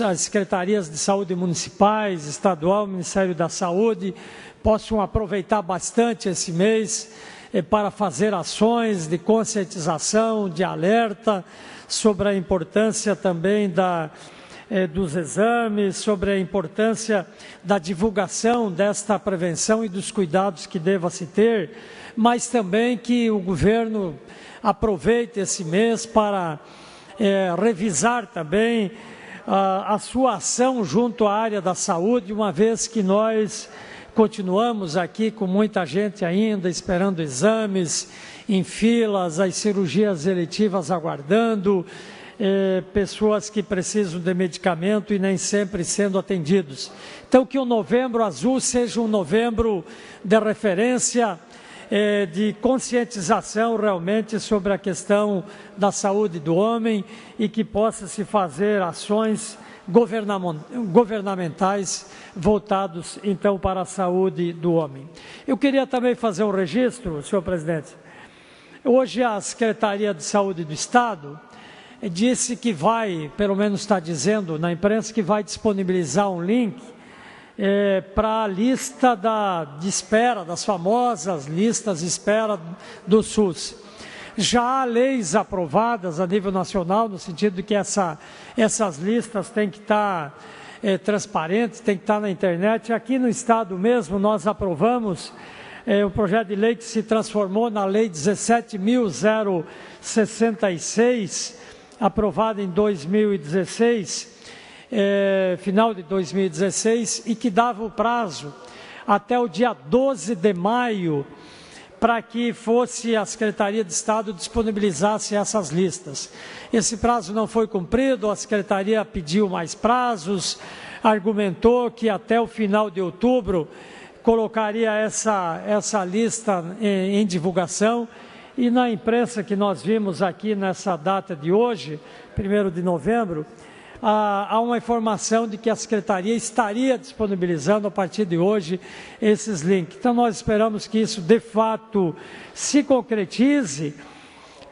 as secretarias de saúde municipais, estadual, Ministério da Saúde, possam aproveitar bastante esse mês para fazer ações de conscientização, de alerta sobre a importância também dos exames, sobre a importância da divulgação desta prevenção e dos cuidados que deva se ter, mas também que o governo aproveite esse mês para revisar também a sua ação junto à área da saúde, uma vez que nós continuamos aqui com muita gente ainda esperando exames, em filas, as cirurgias eletivas aguardando, pessoas que precisam de medicamento e nem sempre sendo atendidos. Então, que o Novembro Azul seja um novembro de referência, de conscientização realmente sobre a questão da saúde do homem e que possa se fazer ações governamentais voltados então para a saúde do homem. Eu queria também fazer um registro, senhor presidente. Hoje a Secretaria de Saúde do Estado disse que vai, pelo menos está dizendo na imprensa, que vai disponibilizar um link para a lista de espera, das famosas listas de espera do SUS. Já há leis aprovadas a nível nacional, no sentido de que essas listas têm que estar transparentes, têm que estar na internet. Aqui no Estado mesmo, nós aprovamos o projeto de lei que se transformou na Lei 17.066, aprovada em 2016, final de 2016, e que dava o prazo até o dia 12 de maio para que a Secretaria de Estado disponibilizasse essas listas. Esse prazo não foi cumprido, a Secretaria pediu mais prazos, argumentou que até o final de outubro colocaria essa lista em divulgação, e na imprensa que nós vimos aqui nessa data de hoje, 1º de novembro, há uma informação de que a Secretaria estaria disponibilizando a partir de hoje esses links. Então nós esperamos que isso de fato se concretize,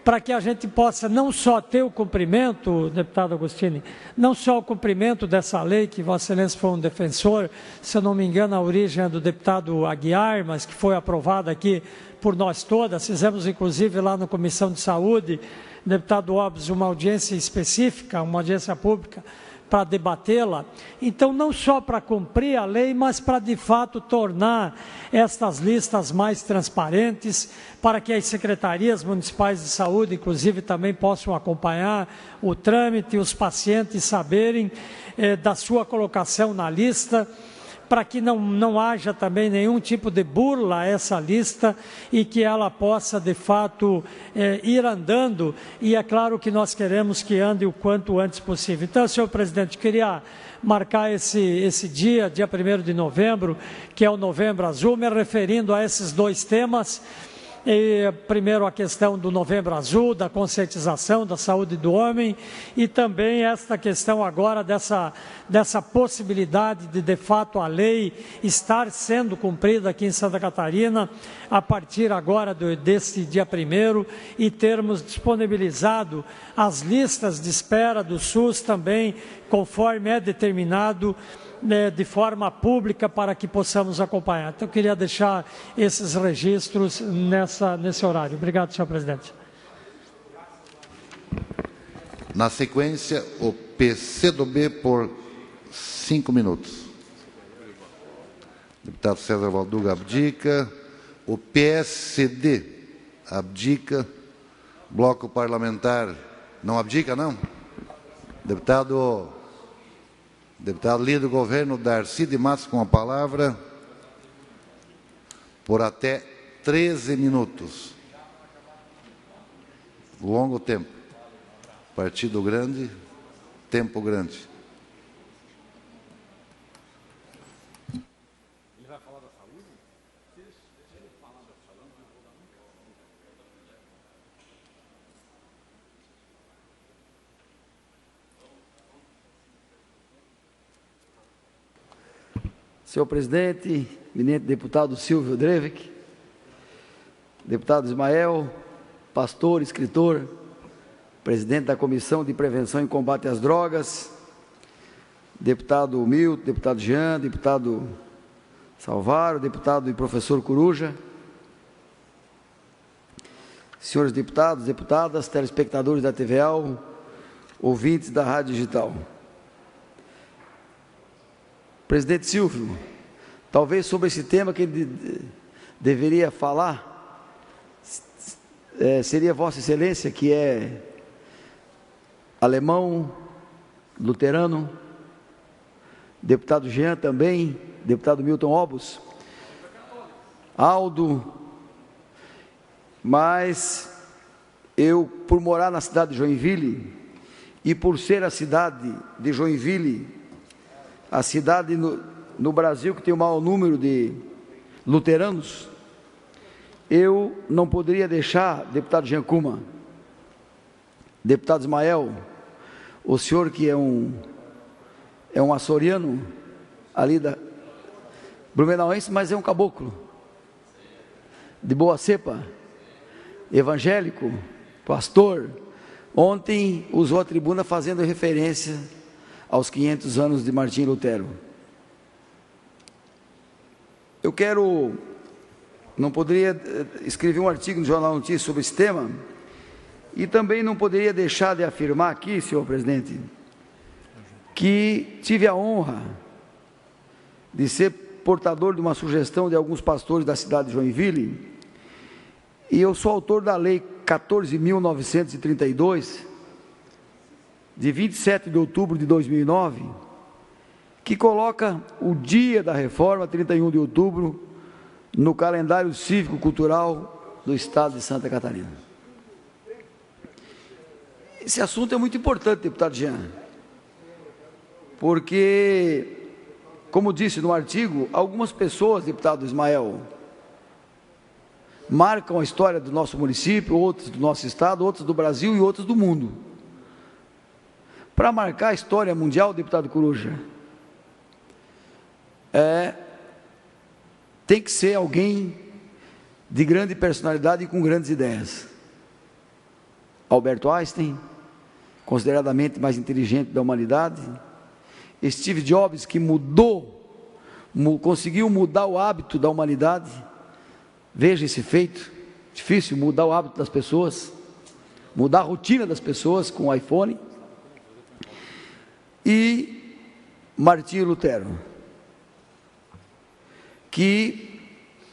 para que a gente possa não só ter o cumprimento, deputado Agostini, não só o cumprimento dessa lei, que Vossa Excelência foi um defensor, se eu não me engano a origem é do deputado Aguiar, mas que foi aprovada aqui por nós todas, fizemos inclusive lá na Comissão de Saúde, deputado Obbs, uma audiência específica, uma audiência pública, para debatê-la. Então, não só para cumprir a lei, mas para, de fato, tornar estas listas mais transparentes, para que as secretarias municipais de saúde, inclusive, também possam acompanhar o trâmite, os pacientes saberem da sua colocação na lista, para que não haja também nenhum tipo de burla a essa lista e que ela possa, de fato, ir andando, e é claro que nós queremos que ande o quanto antes possível. Então, senhor presidente, queria marcar esse dia 1º de novembro, que é o Novembro Azul, me referindo a esses dois temas. Primeiro, a questão do Novembro Azul, da conscientização da saúde do homem, e também esta questão agora dessa possibilidade de fato, a lei estar sendo cumprida aqui em Santa Catarina, a partir agora desse dia 1º, e termos disponibilizado as listas de espera do SUS também, conforme é determinado, de forma pública, para que possamos acompanhar. Então, eu queria deixar esses registros nesse horário. Obrigado, senhor presidente. Na sequência, o PCdoB por 5 minutos. Deputado César Valduga abdica. O PSD abdica. Bloco Parlamentar não abdica, não? Deputado líder do governo, Darcy de Matos, com a palavra, por até 13 minutos. Longo tempo. Partido grande, tempo grande. Ele vai falar da saúde? Deixa ele falar da saúde. Senhor presidente, eminente deputado Silvio Drevik, deputado Ismael, pastor, escritor, presidente da Comissão de Prevenção e Combate às Drogas, deputado Milton, deputado Jean, deputado Salvaro, deputado e professor Coruja, senhores deputados, deputadas, telespectadores da TVAL, ouvintes da Rádio Digital. Presidente Silvio, talvez sobre esse tema que ele deveria falar, seria Vossa Excelência, que é alemão, luterano, deputado Jean também, deputado Milton Obbs, Aldo, mas eu, por morar na cidade de Joinville, e por ser a cidade de Joinville a cidade no Brasil que tem o maior número de luteranos, eu não poderia deixar, deputado Jean Kuma, deputado Ismael, o senhor que é um açoriano ali da Blumenauense, mas é um caboclo, de boa cepa, evangélico, pastor, ontem usou a tribuna fazendo referência aos 500 anos de Martim Lutero. Eu não poderia escrever um artigo no Jornal Notícias sobre esse tema, e também não poderia deixar de afirmar aqui, senhor presidente, que tive a honra de ser portador de uma sugestão de alguns pastores da cidade de Joinville, e eu sou autor da Lei 14.932, de 27 de outubro de 2009, que coloca o dia da reforma, 31 de outubro, no calendário cívico-cultural do Estado de Santa Catarina. Esse assunto é muito importante, deputado Jean, porque, como disse no artigo, algumas pessoas, deputado Ismael, marcam a história do nosso município, outras do nosso estado, outras do Brasil e outras do mundo. Para marcar a história mundial, deputado Coruja, tem que ser alguém de grande personalidade e com grandes ideias. Albert Einstein, consideradamente mais inteligente da humanidade. Steve Jobs, que conseguiu mudar o hábito da humanidade. Veja esse feito, difícil mudar o hábito das pessoas, mudar a rotina das pessoas com o iPhone. E Martinho Lutero, que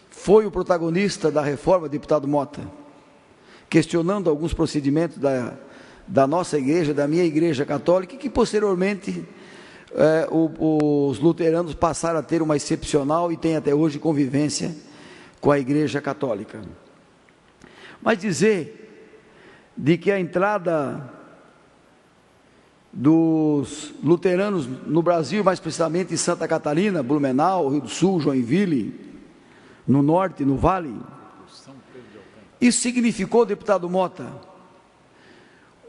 foi o protagonista da reforma, deputado Mota, questionando alguns procedimentos da nossa igreja, da minha igreja católica, que posteriormente os luteranos passaram a ter uma excepcional e tem até hoje convivência com a igreja católica. Mas dizer de que a entrada dos luteranos no Brasil, mais precisamente em Santa Catarina, Blumenau, Rio do Sul, Joinville, no norte, no Vale, isso significou, deputado Mota,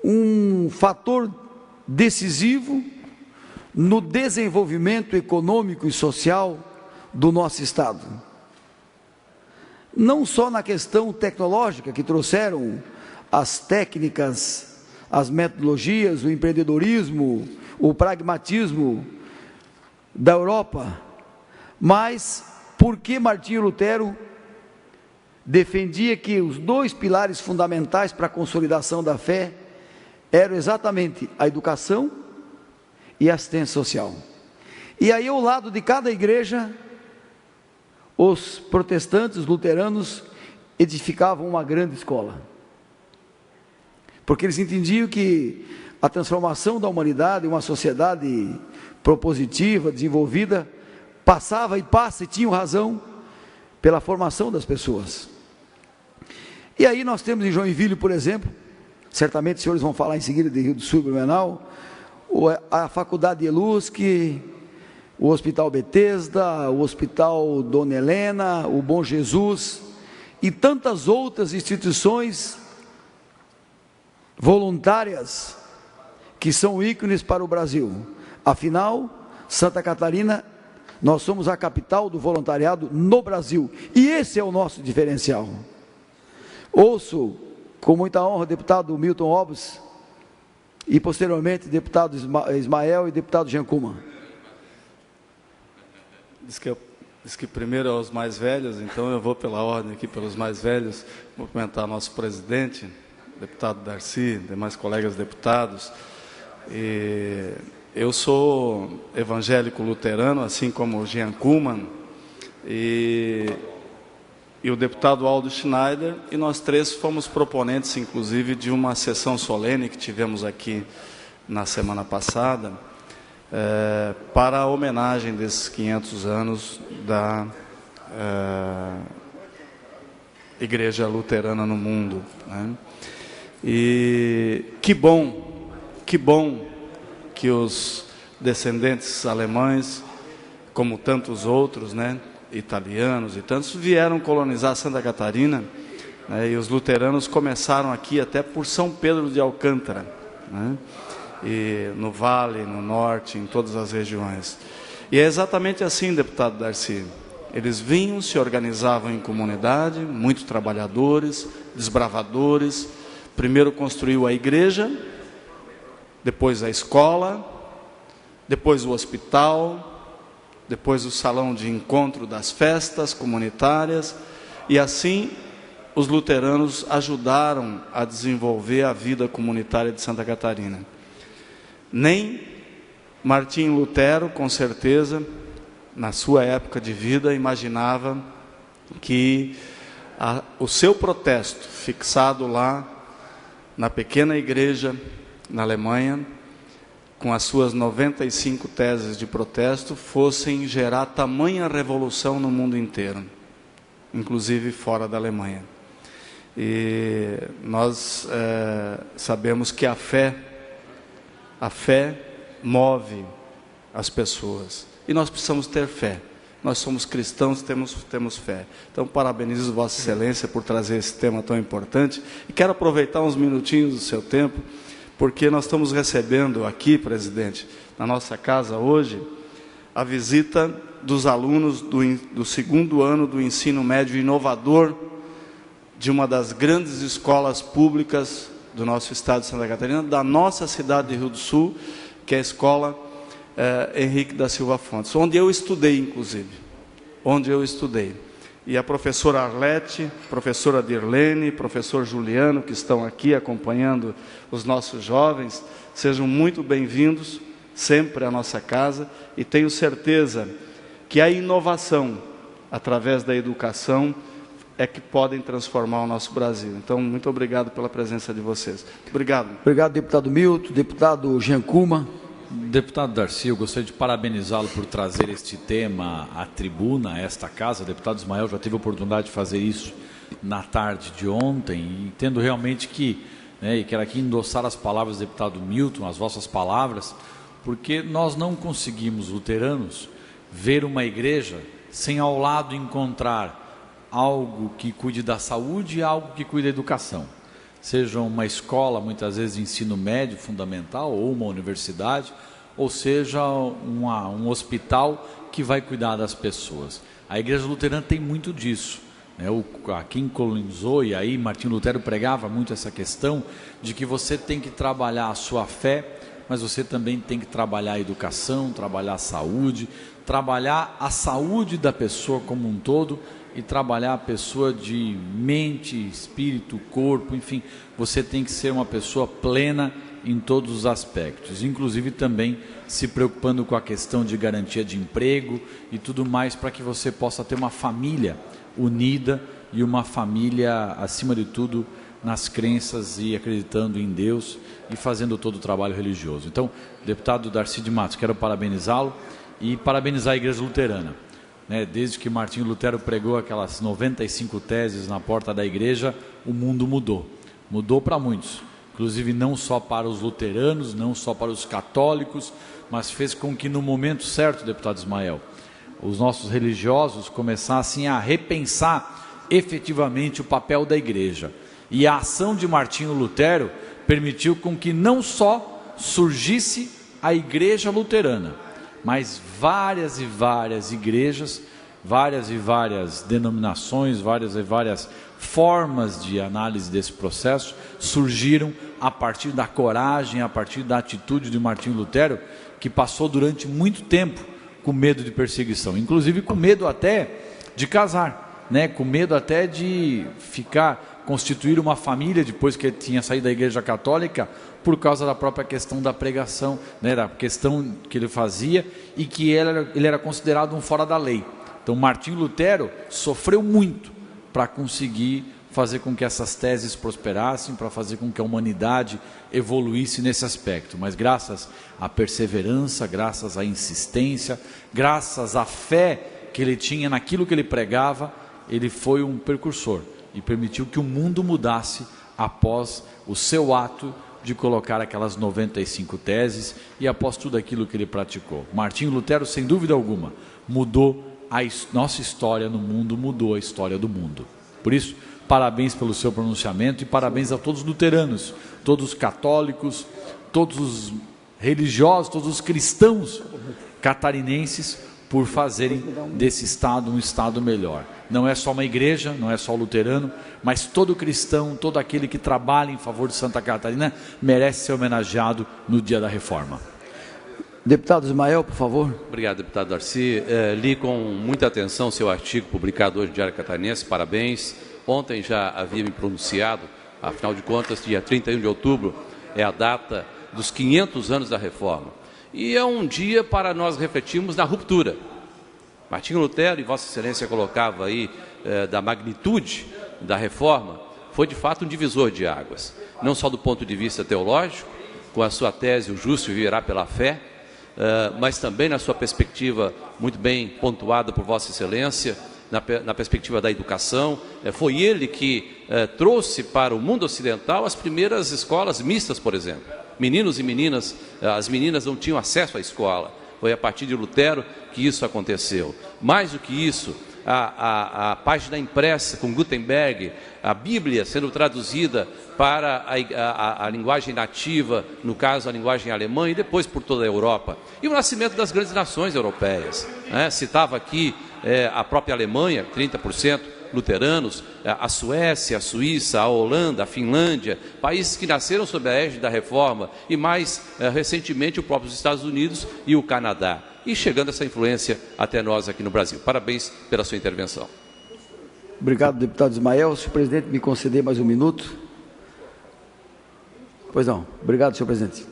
um fator decisivo no desenvolvimento econômico e social do nosso Estado. Não só na questão tecnológica, que trouxeram as técnicas, as metodologias, o empreendedorismo, o pragmatismo da Europa, mas porque Martinho Lutero defendia que os dois pilares fundamentais para a consolidação da fé eram exatamente a educação e a assistência social. E aí, ao lado de cada igreja, os protestantes, os luteranos, edificavam uma grande escola, porque eles entendiam que a transformação da humanidade, uma sociedade propositiva, desenvolvida, passava e passa, e tinham razão, pela formação das pessoas. E aí nós temos em Joinville, por exemplo, certamente os senhores vão falar em seguida de Rio do Sul e Blumenau, a Faculdade ELUSC, o Hospital Betesda, o Hospital Dona Helena, o Bom Jesus e tantas outras instituições voluntárias que são ícones para o Brasil. Afinal, Santa Catarina, nós somos a capital do voluntariado no Brasil, e esse é o nosso diferencial. Ouço com muita honra o deputado Milton Obos e posteriormente deputado Ismael e deputado Jean Kuman. Diz que primeiro aos mais velhos, então eu vou pela ordem aqui pelos mais velhos, cumprimentar nosso presidente, deputado Darcy, demais colegas deputados. Eu sou evangélico luterano, assim como o Jean Kuman e o deputado Aldo Schneider, e nós três fomos proponentes, inclusive, de uma sessão solene que tivemos aqui na semana passada, para a homenagem desses 500 anos da Igreja Luterana no mundo, né? E que bom que os descendentes alemães, como tantos outros, né, italianos e tantos, vieram colonizar Santa Catarina, né, e os luteranos começaram aqui até por São Pedro de Alcântara, né, e no Vale, no Norte, em todas as regiões. E é exatamente assim, deputado Darcy. Eles vinham, se organizavam em comunidade, muito trabalhadores, desbravadores. Primeiro construiu a igreja, depois a escola, depois o hospital, depois o salão de encontro das festas comunitárias, e assim os luteranos ajudaram a desenvolver a vida comunitária de Santa Catarina. Nem Martinho Lutero, com certeza, na sua época de vida, imaginava que o seu protesto, fixado lá na pequena igreja na Alemanha, com as suas 95 teses de protesto, fossem gerar tamanha revolução no mundo inteiro, inclusive fora da Alemanha. E nós sabemos que a fé move as pessoas. E nós precisamos ter fé. Nós somos cristãos, temos fé. Então, parabenizo Vossa Excelência por trazer esse tema tão importante. E quero aproveitar uns minutinhos do seu tempo, porque nós estamos recebendo aqui, presidente, na nossa casa hoje, a visita dos alunos do segundo ano do ensino médio inovador de uma das grandes escolas públicas do nosso estado de Santa Catarina, da nossa cidade de Rio do Sul, que é a escola Henrique da Silva Fontes, onde eu estudei, inclusive, E a professora Arlete, professora Dirlene, professor Juliano, que estão aqui acompanhando os nossos jovens, sejam muito bem-vindos sempre à nossa casa, e tenho certeza que a inovação, através da educação, é que podem transformar o nosso Brasil. Então, muito obrigado pela presença de vocês. Obrigado. Obrigado, deputado Milton, deputado Jean Kuma. Deputado Darcy, eu gostaria de parabenizá-lo por trazer este tema à tribuna, a esta casa. O deputado Ismael já teve a oportunidade de fazer isso na tarde de ontem, e entendo realmente que, e quero aqui endossar as palavras do deputado Milton, as vossas palavras, porque nós não conseguimos, luteranos, ver uma igreja sem ao lado encontrar algo que cuide da saúde e algo que cuide da educação. Seja uma escola, muitas vezes de ensino médio fundamental, ou uma universidade, ou seja um hospital que vai cuidar das pessoas. A Igreja Luterana tem muito disso. Quem colonizou, e aí Martinho Lutero pregava muito essa questão de que você tem que trabalhar a sua fé, mas você também tem que trabalhar a educação, trabalhar a saúde da pessoa como um todo, e trabalhar a pessoa de mente, espírito, corpo, enfim, você tem que ser uma pessoa plena em todos os aspectos, inclusive também se preocupando com a questão de garantia de emprego e tudo mais, para que você possa ter uma família unida e uma família, acima de tudo, nas crenças e acreditando em Deus e fazendo todo o trabalho religioso. Então, deputado Darcy de Matos, quero parabenizá-lo e parabenizar a Igreja Luterana. Desde que Martinho Lutero pregou aquelas 95 teses na porta da igreja, o mundo mudou para muitos, inclusive não só para os luteranos, não só para os católicos, mas fez com que no momento certo, deputado Ismael, os nossos religiosos começassem a repensar efetivamente o papel da igreja, e a ação de Martinho Lutero permitiu com que não só surgisse a igreja luterana, mas várias e várias igrejas, várias e várias denominações, várias e várias formas de análise desse processo surgiram a partir da coragem, a partir da atitude de Martinho Lutero, que passou durante muito tempo com medo de perseguição, inclusive com medo até de casar, com medo até de constituir uma família depois que ele tinha saído da Igreja Católica, por causa da própria questão da pregação, da questão que ele fazia, e que ele era considerado um fora da lei. Então Martinho Lutero sofreu muito para conseguir fazer com que essas teses prosperassem, para fazer com que a humanidade evoluísse nesse aspecto, mas graças à perseverança, graças à insistência, graças à fé que ele tinha naquilo que ele pregava, ele foi um precursor e permitiu que o mundo mudasse após o seu ato de colocar aquelas 95 teses e após tudo aquilo que ele praticou. Martinho Lutero, sem dúvida alguma, mudou a nossa história no mundo, mudou a história do mundo. Por isso, parabéns pelo seu pronunciamento e parabéns a todos os luteranos, todos os católicos, todos os religiosos, todos os cristãos catarinenses, por fazerem desse estado um estado melhor. Não é só uma igreja, não é só o luterano, mas todo cristão, todo aquele que trabalha em favor de Santa Catarina merece ser homenageado no dia da reforma. Deputado Ismael, por favor. Obrigado, deputado Darcy. Li com muita atenção seu artigo publicado hoje no Diário Catarinense, parabéns. Ontem já havia me pronunciado, afinal de contas, dia 31 de outubro é a data dos 500 anos da reforma. E é um dia para nós refletirmos na ruptura. Martinho Lutero, e Vossa Excelência colocava aí da magnitude da reforma, foi de fato um divisor de águas, não só do ponto de vista teológico, com a sua tese, o justo viverá pela fé, mas também na sua perspectiva muito bem pontuada por Vossa Excelência, na perspectiva da educação. Foi ele que trouxe para o mundo ocidental as primeiras escolas mistas, por exemplo. Meninos e meninas, as meninas não tinham acesso à escola. Foi a partir de Lutero que isso aconteceu. Mais do que isso, a página impressa com Gutenberg, a Bíblia sendo traduzida para a linguagem nativa, no caso a linguagem alemã, e depois por toda a Europa. E o nascimento das grandes nações europeias. Citava aqui a própria Alemanha, 30% luteranos, a Suécia, a Suíça, a Holanda, a Finlândia, países que nasceram sob a égide da Reforma, e mais recentemente o próprio Estados Unidos e o Canadá. E chegando essa influência até nós aqui no Brasil. Parabéns pela sua intervenção. Obrigado, deputado Ismael. Se o presidente me conceder mais um minuto. Pois não. Obrigado, senhor presidente.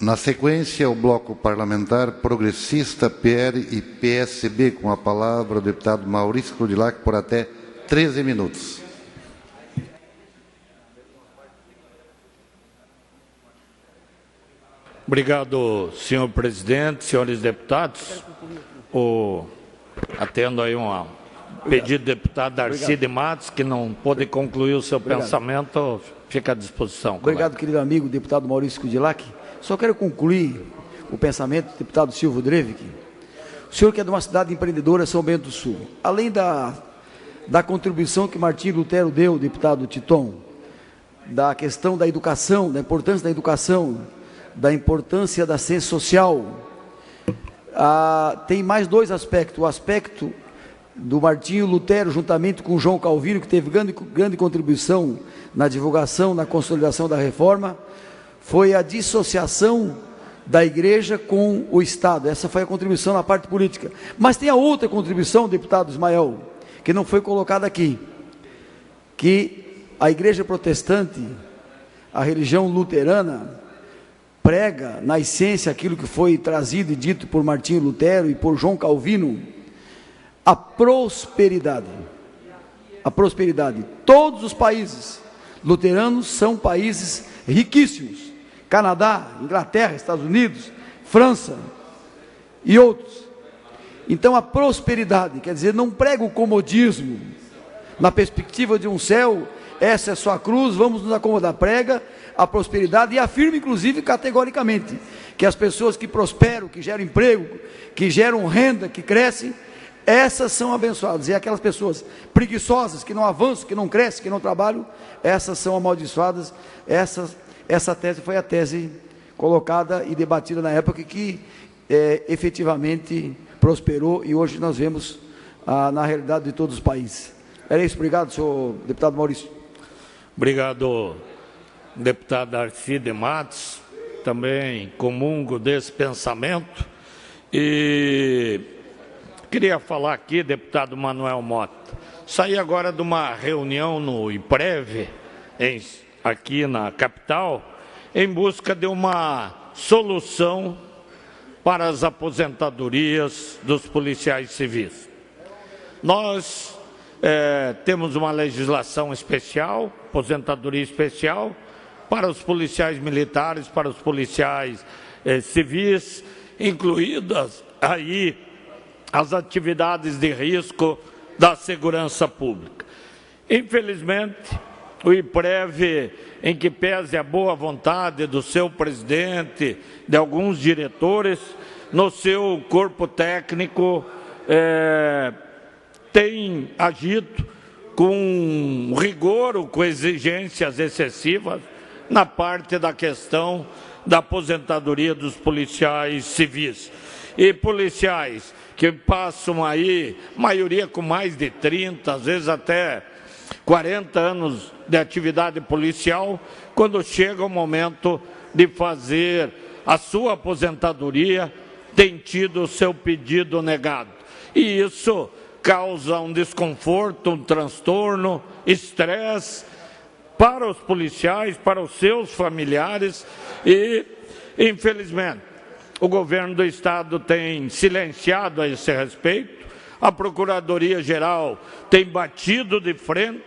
Na sequência, o bloco parlamentar progressista, PL e PSB, com a palavra o deputado Maurício Crudilac, por até 13 minutos. Obrigado, senhor presidente, senhores deputados. Atendo aí um pedido do deputado Darcy de Matos, que não pôde concluir o seu pensamento, fica à disposição. Obrigado, querido amigo, deputado Maurício Crudilac. Só quero concluir o pensamento do deputado Silvio Drevik. O senhor que é de uma cidade empreendedora, São Bento do Sul. Além da contribuição que Martinho Lutero deu, deputado Titon, da questão da educação, da importância da educação, da importância da ciência social, tem mais dois aspectos. O aspecto do Martinho Lutero, juntamente com João Calvino, que teve grande contribuição na divulgação, na consolidação da reforma, foi a dissociação da igreja com o Estado. Essa foi a contribuição na parte política. Mas tem a outra contribuição, deputado Ismael, que não foi colocada aqui, que a igreja protestante, a religião luterana, prega na essência aquilo que foi trazido e dito por Martinho Lutero e por João Calvino, a prosperidade. A prosperidade. Todos os países luteranos são países riquíssimos. Canadá, Inglaterra, Estados Unidos, França e outros. Então a prosperidade, quer dizer, não prega o comodismo na perspectiva de um céu, essa é só a cruz, vamos nos acomodar. Prega a prosperidade e afirma, inclusive, categoricamente, que as pessoas que prosperam, que geram emprego, que geram renda, que crescem, essas são abençoadas. E aquelas pessoas preguiçosas, que não avançam, que não crescem, que não trabalham, essas são amaldiçoadas. Essa tese foi a tese colocada e debatida na época que efetivamente prosperou, e hoje nós vemos na realidade de todos os países. Era isso. Obrigado, senhor deputado Maurício. Obrigado, deputado Darcy de Matos. Também comungo desse pensamento. E queria falar aqui, deputado Manuel Mota, saí agora de uma reunião no IPREV, aqui na capital, em busca de uma solução para as aposentadorias dos policiais civis. Nós temos uma legislação especial, aposentadoria especial, para os policiais militares, para os policiais civis, incluídas aí as atividades de risco da segurança pública. Infelizmente, o IPREV, em que pese a boa vontade do seu presidente, de alguns diretores, no seu corpo técnico, tem agido com rigor ou com exigências excessivas na parte da questão da aposentadoria dos policiais civis. E policiais que passam aí, maioria com mais de 30, às vezes até 40 anos de atividade policial, quando chega o momento de fazer a sua aposentadoria, tem tido o seu pedido negado. E isso causa um desconforto, um transtorno, estresse, para os policiais, para os seus familiares e, infelizmente, o governo do Estado tem silenciado a esse respeito, a Procuradoria-Geral tem batido de frente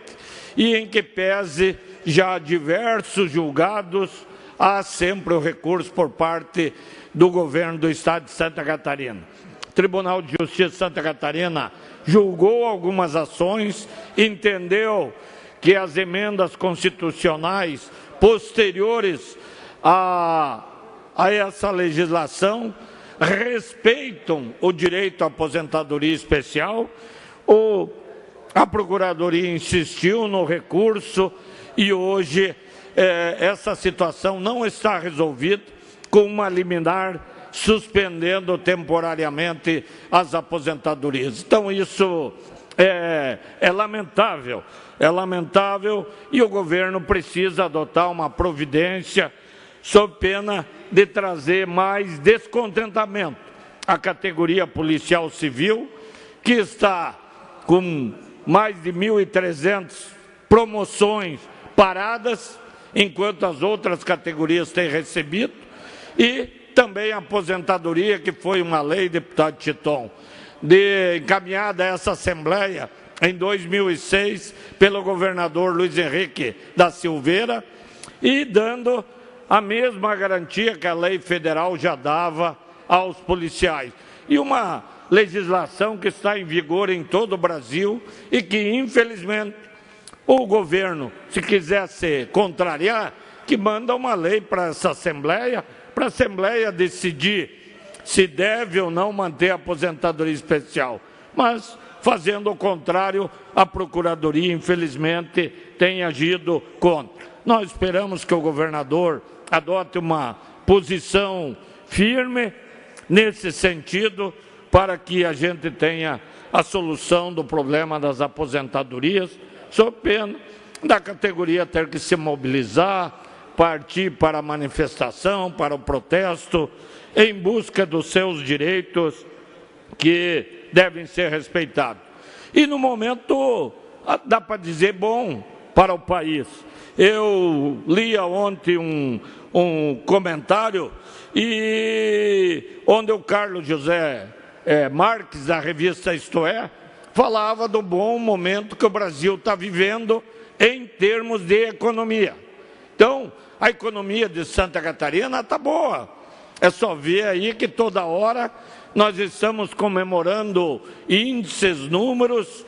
e, em que pese já diversos julgados, há sempre o recurso por parte do governo do Estado de Santa Catarina. O Tribunal de Justiça de Santa Catarina julgou algumas ações, entendeu que as emendas constitucionais posteriores a essa legislação respeitam o direito à aposentadoria especial. A Procuradoria insistiu no recurso e hoje essa situação não está resolvida com uma liminar suspendendo temporariamente as aposentadorias. Então, isso é lamentável e o governo precisa adotar uma providência sob pena de trazer mais descontentamento à categoria policial civil, que está com mais de 1.300 promoções paradas, enquanto as outras categorias têm recebido, e também a aposentadoria, que foi uma lei, deputado Titon, encaminhada a essa Assembleia em 2006 pelo governador Luiz Henrique da Silveira, e dando a mesma garantia que a lei federal já dava aos policiais. E uma legislação que está em vigor em todo o Brasil e que, infelizmente, o governo, se quiser se contrariar, que manda uma lei para essa Assembleia, para a Assembleia decidir se deve ou não manter a aposentadoria especial. Mas, fazendo o contrário, a Procuradoria, infelizmente, tem agido contra. Nós esperamos que o governador adote uma posição firme nesse sentido, para que a gente tenha a solução do problema das aposentadorias, sob pena da categoria ter que se mobilizar, partir para a manifestação, para o protesto, em busca dos seus direitos que devem ser respeitados. E no momento, dá para dizer, bom para o país. Eu lia ontem um comentário onde o Carlos José Marques, da revista Isto É, falava do bom momento que o Brasil está vivendo em termos de economia. Então, a economia de Santa Catarina está boa. É só ver aí que toda hora nós estamos comemorando índices, números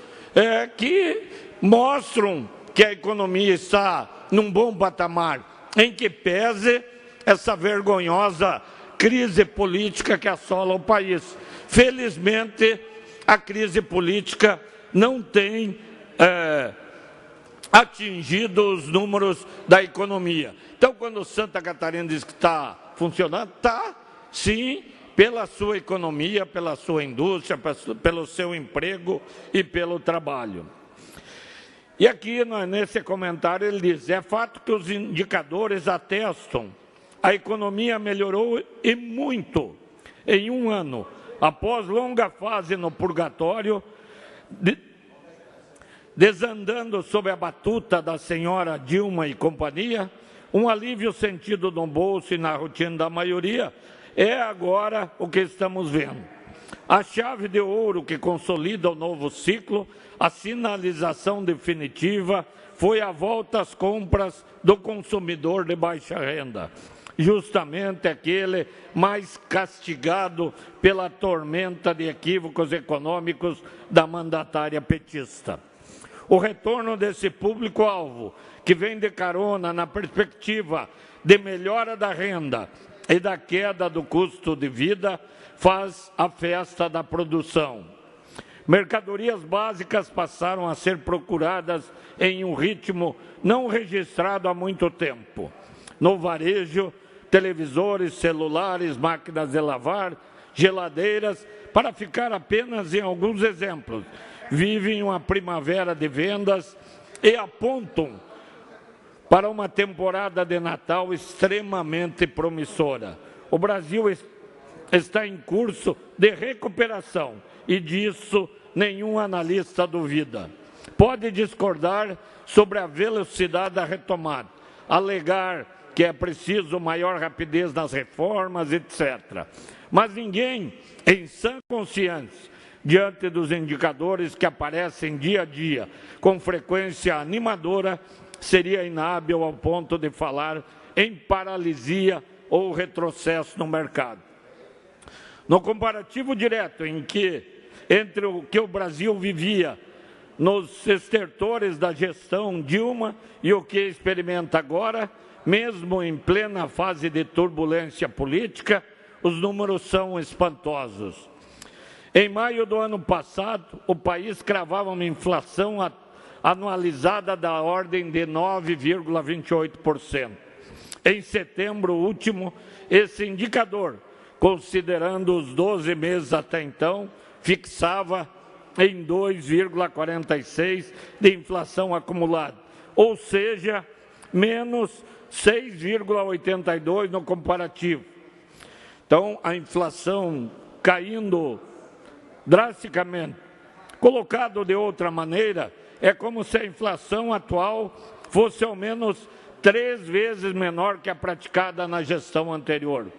que mostram que a economia está num bom patamar, em que pese essa vergonhosa crise política que assola o país. Felizmente, a crise política não tem atingido os números da economia. Então, quando Santa Catarina diz que está funcionando, está, sim, pela sua economia, pela sua indústria, pelo seu emprego e pelo trabalho. E aqui, nesse comentário, ele diz, é fato que os indicadores atestam, a economia melhorou e muito em um ano, após longa fase no purgatório, desandando sob a batuta da senhora Dilma e companhia, um alívio sentido no bolso e na rotina da maioria, é agora o que estamos vendo. A chave de ouro que consolida o novo ciclo, a sinalização definitiva, foi a volta às compras do consumidor de baixa renda, justamente aquele mais castigado pela tormenta de equívocos econômicos da mandatária petista. O retorno desse público-alvo, que vem de carona na perspectiva de melhora da renda e da queda do custo de vida, faz a festa da produção. Mercadorias básicas passaram a ser procuradas em um ritmo não registrado há muito tempo. No varejo, televisores, celulares, máquinas de lavar, geladeiras, para ficar apenas em alguns exemplos, vivem uma primavera de vendas e apontam para uma temporada de Natal extremamente promissora. O Brasil está em curso de recuperação e disso nenhum analista duvida. pode discordar sobre a velocidade da retomada, alegar que é preciso maior rapidez nas reformas, etc. Mas ninguém, em sã consciência, diante dos indicadores que aparecem dia a dia, com frequência animadora, seria inábil ao ponto de falar em paralisia ou retrocesso no mercado. No comparativo direto entre o que o Brasil vivia nos estertores da gestão Dilma e o que experimenta agora, mesmo em plena fase de turbulência política, os números são espantosos. Em maio do ano passado, o país cravava uma inflação anualizada da ordem de 9,28%. Em setembro último, esse indicador, considerando os 12 meses até então, fixava em 2,46% de inflação acumulada, ou seja, menos 6,82% no comparativo. Então, a inflação caindo drasticamente. Colocado de outra maneira, é como se a inflação atual fosse ao menos 3 vezes menor que a praticada na gestão anterior.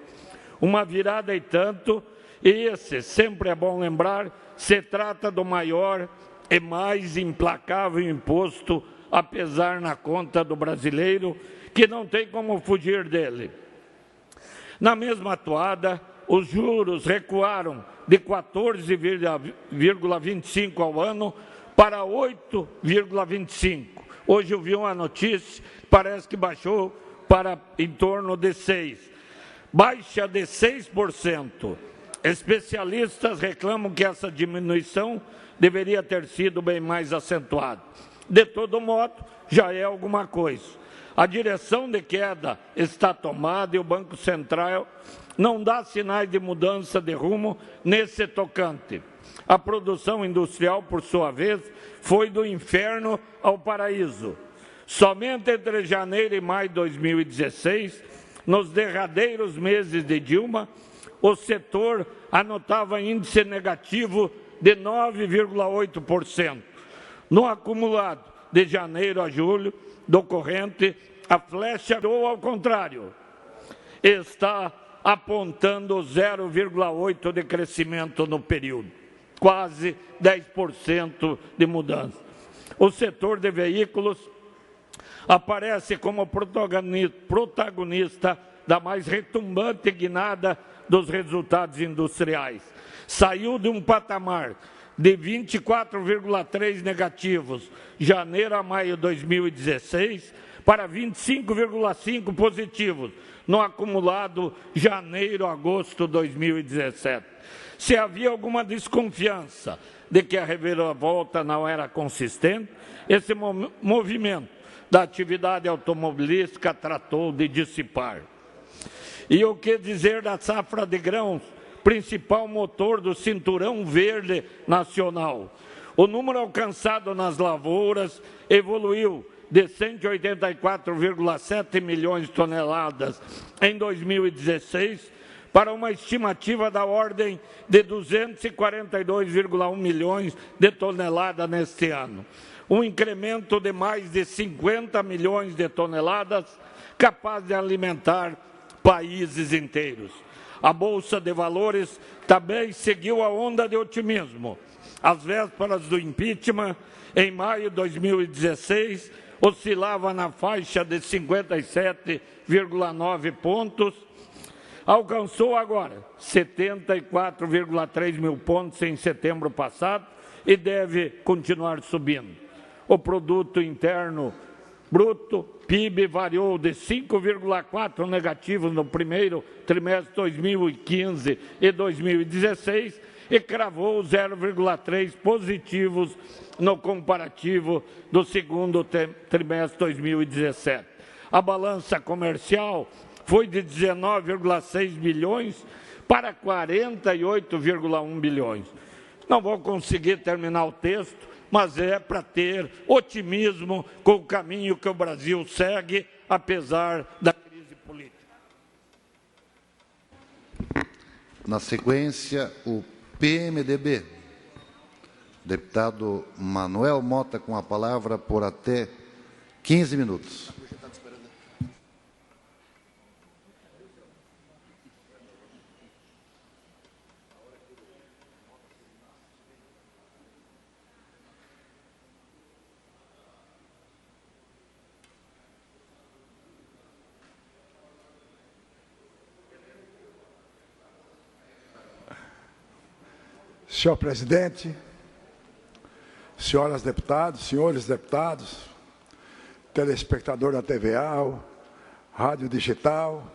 Uma virada e tanto, e esse, sempre é bom lembrar, se trata do maior e mais implacável imposto a pesar na conta do brasileiro, que não tem como fugir dele. Na mesma atuada, os juros recuaram de 14,25% ao ano para 8,25%. Hoje eu vi uma notícia, parece que baixou para em torno de 6%. Baixa de 6%. Especialistas reclamam que essa diminuição deveria ter sido bem mais acentuada. De todo modo, já é alguma coisa. A direção de queda está tomada e o Banco Central não dá sinais de mudança de rumo nesse tocante. A produção industrial, por sua vez, foi do inferno ao paraíso. Somente entre janeiro e maio de 2016, nos derradeiros meses de Dilma, o setor anotava índice negativo de 9,8%. No acumulado de janeiro a julho do corrente, a flecha ou ao contrário, está apontando 0,8% de crescimento no período, quase 10% de mudança. O setor de veículos aparece como protagonista da mais retumbante guinada dos resultados industriais. Saiu de um patamar de 24,3 negativos, janeiro a maio de 2016, para 25,5 positivos, no acumulado janeiro a agosto de 2017. Se havia alguma desconfiança de que a reviravolta não era consistente, esse movimento da atividade automobilística tratou de dissipar. E o que dizer da safra de grãos, principal motor do cinturão verde nacional? O número alcançado nas lavouras evoluiu de 184,7 milhões de toneladas em 2016 para uma estimativa da ordem de 242,1 milhões de toneladas neste ano. Um incremento de mais de 50 milhões de toneladas, capaz de alimentar países inteiros. A Bolsa de Valores também seguiu a onda de otimismo. Às vésperas do impeachment, em maio de 2016, oscilava na faixa de 57,9 pontos, alcançou agora 74,3 mil pontos em setembro passado e deve continuar subindo. O produto interno bruto, PIB, variou de 5,4 negativos no primeiro trimestre de 2015 e 2016 e cravou 0,3 positivos no comparativo do segundo trimestre de 2017. A balança comercial foi de 19,6 bilhões para 48,1 bilhões. Não vou conseguir terminar o texto, mas é para ter otimismo com o caminho que o Brasil segue, apesar da crise política. Na sequência, o PMDB, Deputado Manuel Mota, com a palavra por até 15 minutos. Senhor presidente, senhoras deputadas, senhores deputados, telespectador da TVA, rádio digital,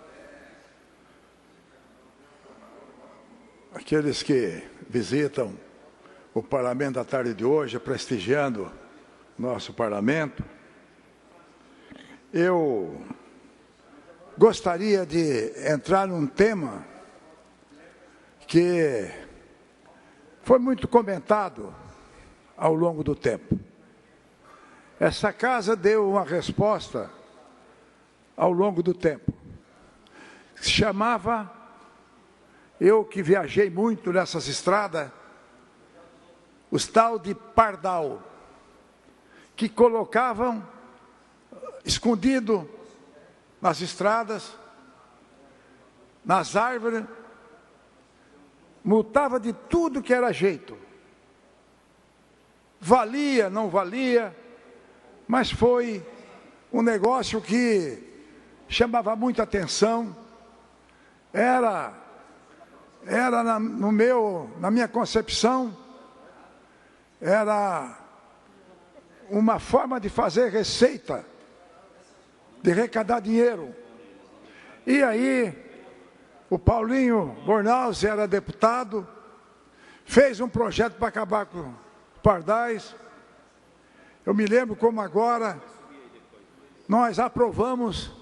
aqueles que visitam o parlamento da tarde de hoje, prestigiando nosso parlamento, eu gostaria de entrar num tema que foi muito comentado ao longo do tempo. Essa casa deu uma resposta ao longo do tempo. Se chamava, eu que viajei muito nessas estradas, os tal de pardal, que colocavam escondido nas estradas, nas árvores, multava de tudo que era jeito. Valia, não valia, mas foi um negócio que chamava muita atenção. Era na minha concepção, era uma forma de fazer receita, de arrecadar dinheiro. E aí, o Paulinho Bornhausen era deputado, fez um projeto para acabar com os pardais. Eu me lembro como agora, nós aprovamos,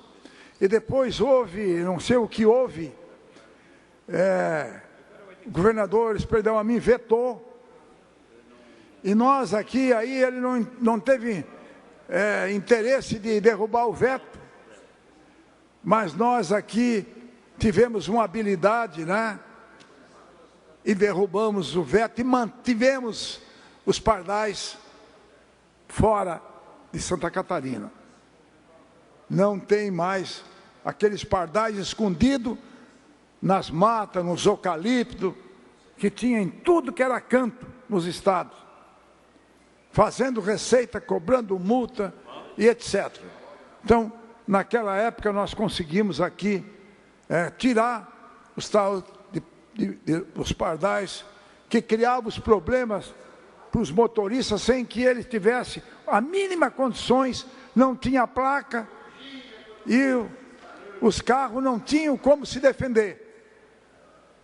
e depois houve, não sei o que houve, o governador Esperidão Amin vetou, e nós aqui, aí ele não teve interesse de derrubar o veto, mas nós aqui tivemos uma habilidade, né? E derrubamos o veto e mantivemos os pardais fora de Santa Catarina. Não tem mais aqueles pardais escondidos nas matas, nos eucaliptos, que tinha em tudo que era canto nos estados, fazendo receita, cobrando multa e etc. Então, naquela época, nós conseguimos aqui tirar os tal os pardais que criavam os problemas para os motoristas sem que eles tivessem a mínima condições, não tinha placa e os carros não tinham como se defender.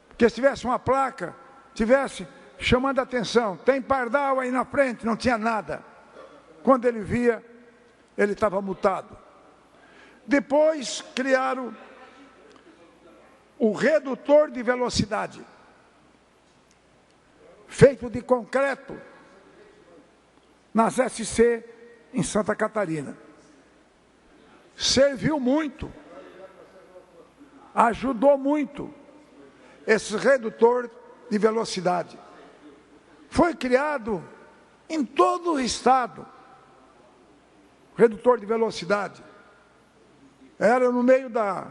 Porque se tivesse uma placa, tivesse chamando a atenção, tem pardal aí na frente, não tinha nada. Quando ele via, ele estava multado. Depois criaram o redutor de velocidade, feito de concreto, nas SC em Santa Catarina. Serviu muito, ajudou muito esse redutor de velocidade. Foi criado em todo o estado, redutor de velocidade. Era no meio da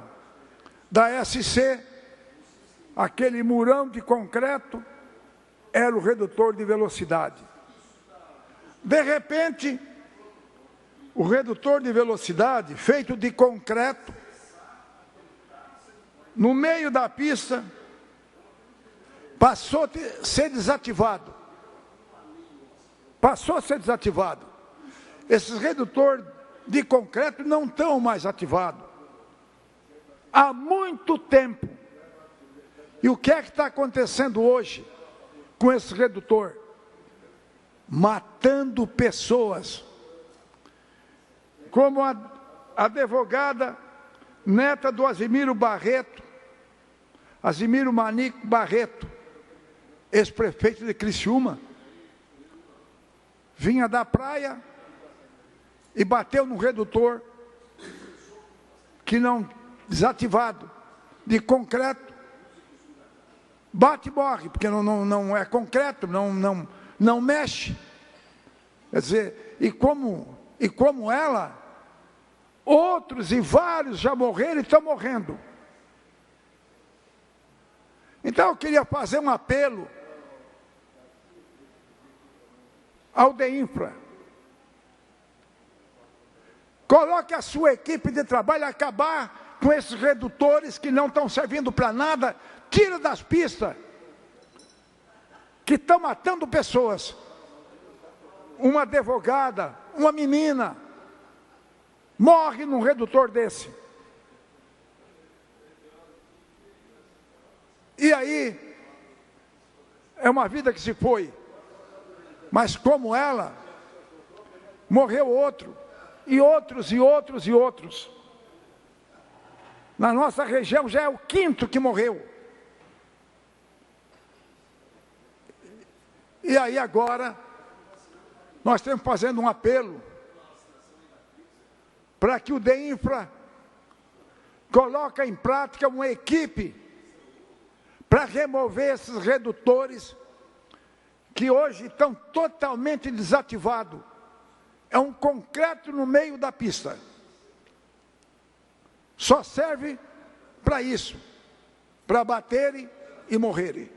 SC, aquele murão de concreto, era o redutor de velocidade. De repente, o redutor de velocidade, feito de concreto, no meio da pista, passou a ser desativado. Passou a ser desativado. Esses redutores de concreto não estão mais ativados. Há muito tempo. E o que é que está acontecendo hoje com esse redutor? Matando pessoas. Como a advogada neta do Asimiro Barreto, Asimiro Manico Barreto, ex-prefeito de Criciúma, vinha da praia e bateu no redutor que não desativado, de concreto, bate e morre, porque não é concreto, não mexe. Quer dizer, e como ela, outros e vários já morreram e estão morrendo. Então eu queria fazer um apelo ao DEINFRA. Coloque a sua equipe de trabalho a acabar com esses redutores que não estão servindo para nada. Tira das pistas, que estão matando pessoas. Uma advogada, uma menina, morre num redutor desse. E aí, é uma vida que se foi. Mas como ela, morreu outro, e outros, e outros, e outros. Na nossa região já é o 5º que morreu. E aí agora, nós estamos fazendo um apelo para que o DEINFRA coloque em prática uma equipe para remover esses redutores que hoje estão totalmente desativados. É um concreto no meio da pista. Só serve para isso, para baterem e morrerem.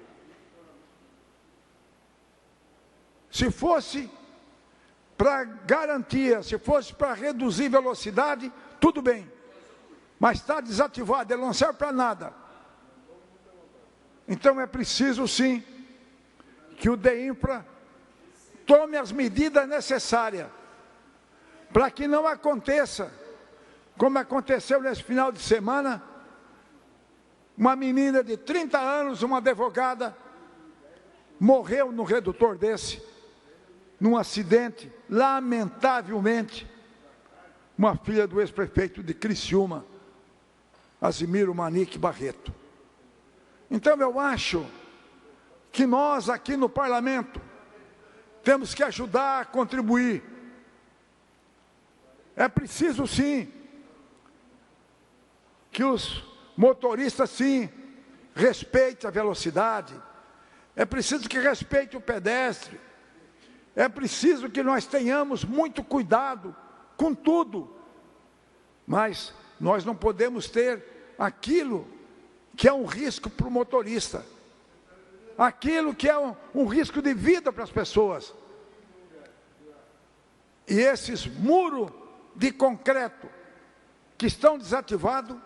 Se fosse para garantia, se fosse para reduzir velocidade, tudo bem. Mas está desativado, ele não serve para nada. Então é preciso sim que o DEINFRA tome as medidas necessárias para que não aconteça, como aconteceu nesse final de semana, uma menina de 30 anos, uma advogada, morreu no redutor desse, num acidente, lamentavelmente, uma filha do ex-prefeito de Criciúma, Asimiro Manique Barreto. Então eu acho que nós aqui no parlamento temos que ajudar a contribuir. É preciso sim que os motoristas sim respeitem a velocidade. É preciso que respeite o pedestre. É preciso que nós tenhamos muito cuidado com tudo. Mas nós não podemos ter aquilo que é um risco para o motorista. Aquilo que é um risco de vida para as pessoas. E esses muros de concreto que estão desativados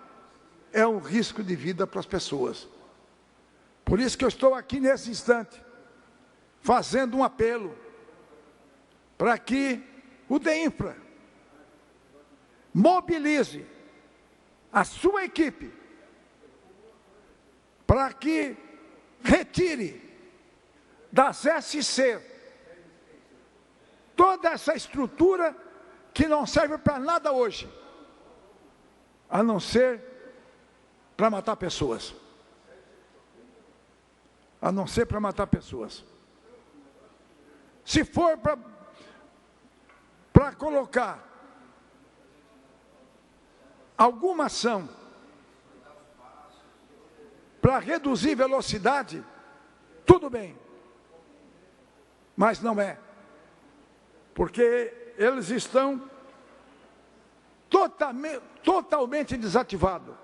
é um risco de vida para as pessoas. Por isso que eu estou aqui nesse instante, fazendo um apelo para que o DEINFRA mobilize a sua equipe para que retire das SC toda essa estrutura que não serve para nada hoje, a não ser para matar pessoas. A não ser para matar pessoas. Se for para colocar alguma ação para reduzir velocidade, tudo bem. Mas não é. Porque eles estão totalmente desativados.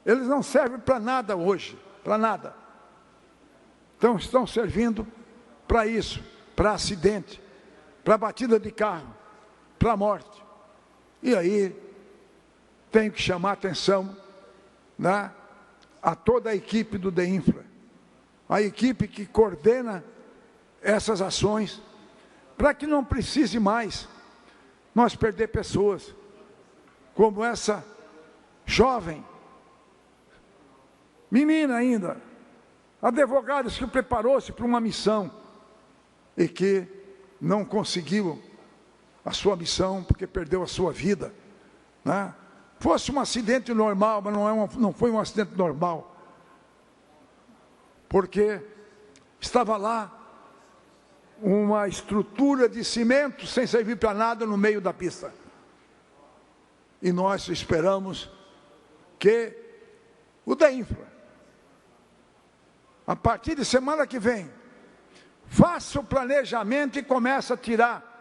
Eles não servem para nada hoje, para nada. Então estão servindo para isso, para acidente, para batida de carro, para morte. E aí tenho que chamar a atenção, né, a toda a equipe do DEINFRA, a equipe que coordena essas ações, para que não precise mais nós perder pessoas, como essa jovem, menina ainda, advogada que preparou-se para uma missão e que não conseguiu a sua missão porque perdeu a sua vida, né? Fosse um acidente normal, mas não foi um acidente normal, porque estava lá uma estrutura de cimento sem servir para nada no meio da pista. E nós esperamos que o DEINFRA, a partir de semana que vem, faça o planejamento e comece a tirar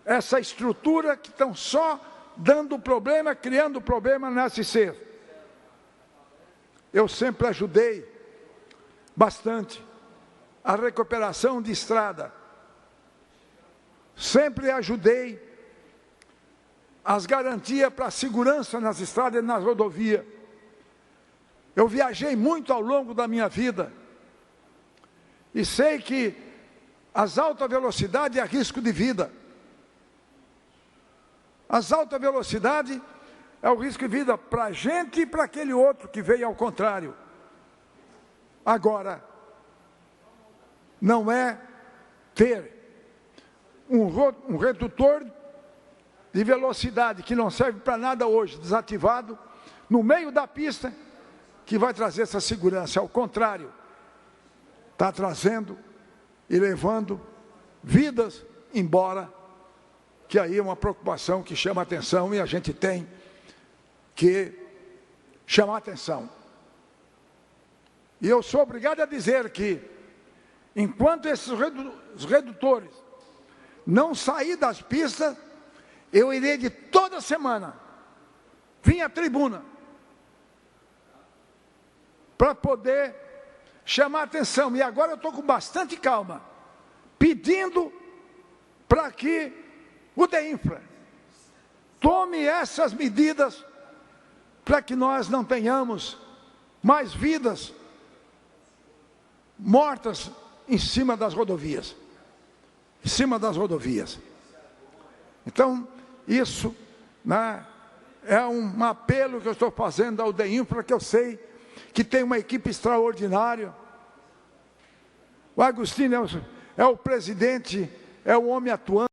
essa estrutura que estão só dando problema, criando problema na SC. Eu sempre ajudei bastante a recuperação de estrada. Sempre ajudei as garantias para a segurança nas estradas e nas rodovias. Eu viajei muito ao longo da minha vida e sei que as altas velocidades é risco de vida. As altas velocidades é o risco de vida para a gente e para aquele outro que veio ao contrário. Agora, não é ter um redutor de velocidade que não serve para nada hoje, desativado, no meio da pista, que vai trazer essa segurança. Ao contrário, está trazendo e levando vidas embora, que aí é uma preocupação que chama atenção e a gente tem que chamar atenção. E eu sou obrigado a dizer que, enquanto esses redutores não saírem das pistas, eu irei de toda semana vir à tribuna para poder chamar atenção. E agora eu estou com bastante calma, pedindo para que o DEINFRA tome essas medidas para que nós não tenhamos mais vidas mortas em cima das rodovias. Em cima das rodovias. Então, isso, né, é um apelo que eu estou fazendo ao DEINFRA, que eu sei que tem uma equipe extraordinária. O Agostinho é o presidente, é o homem atuante.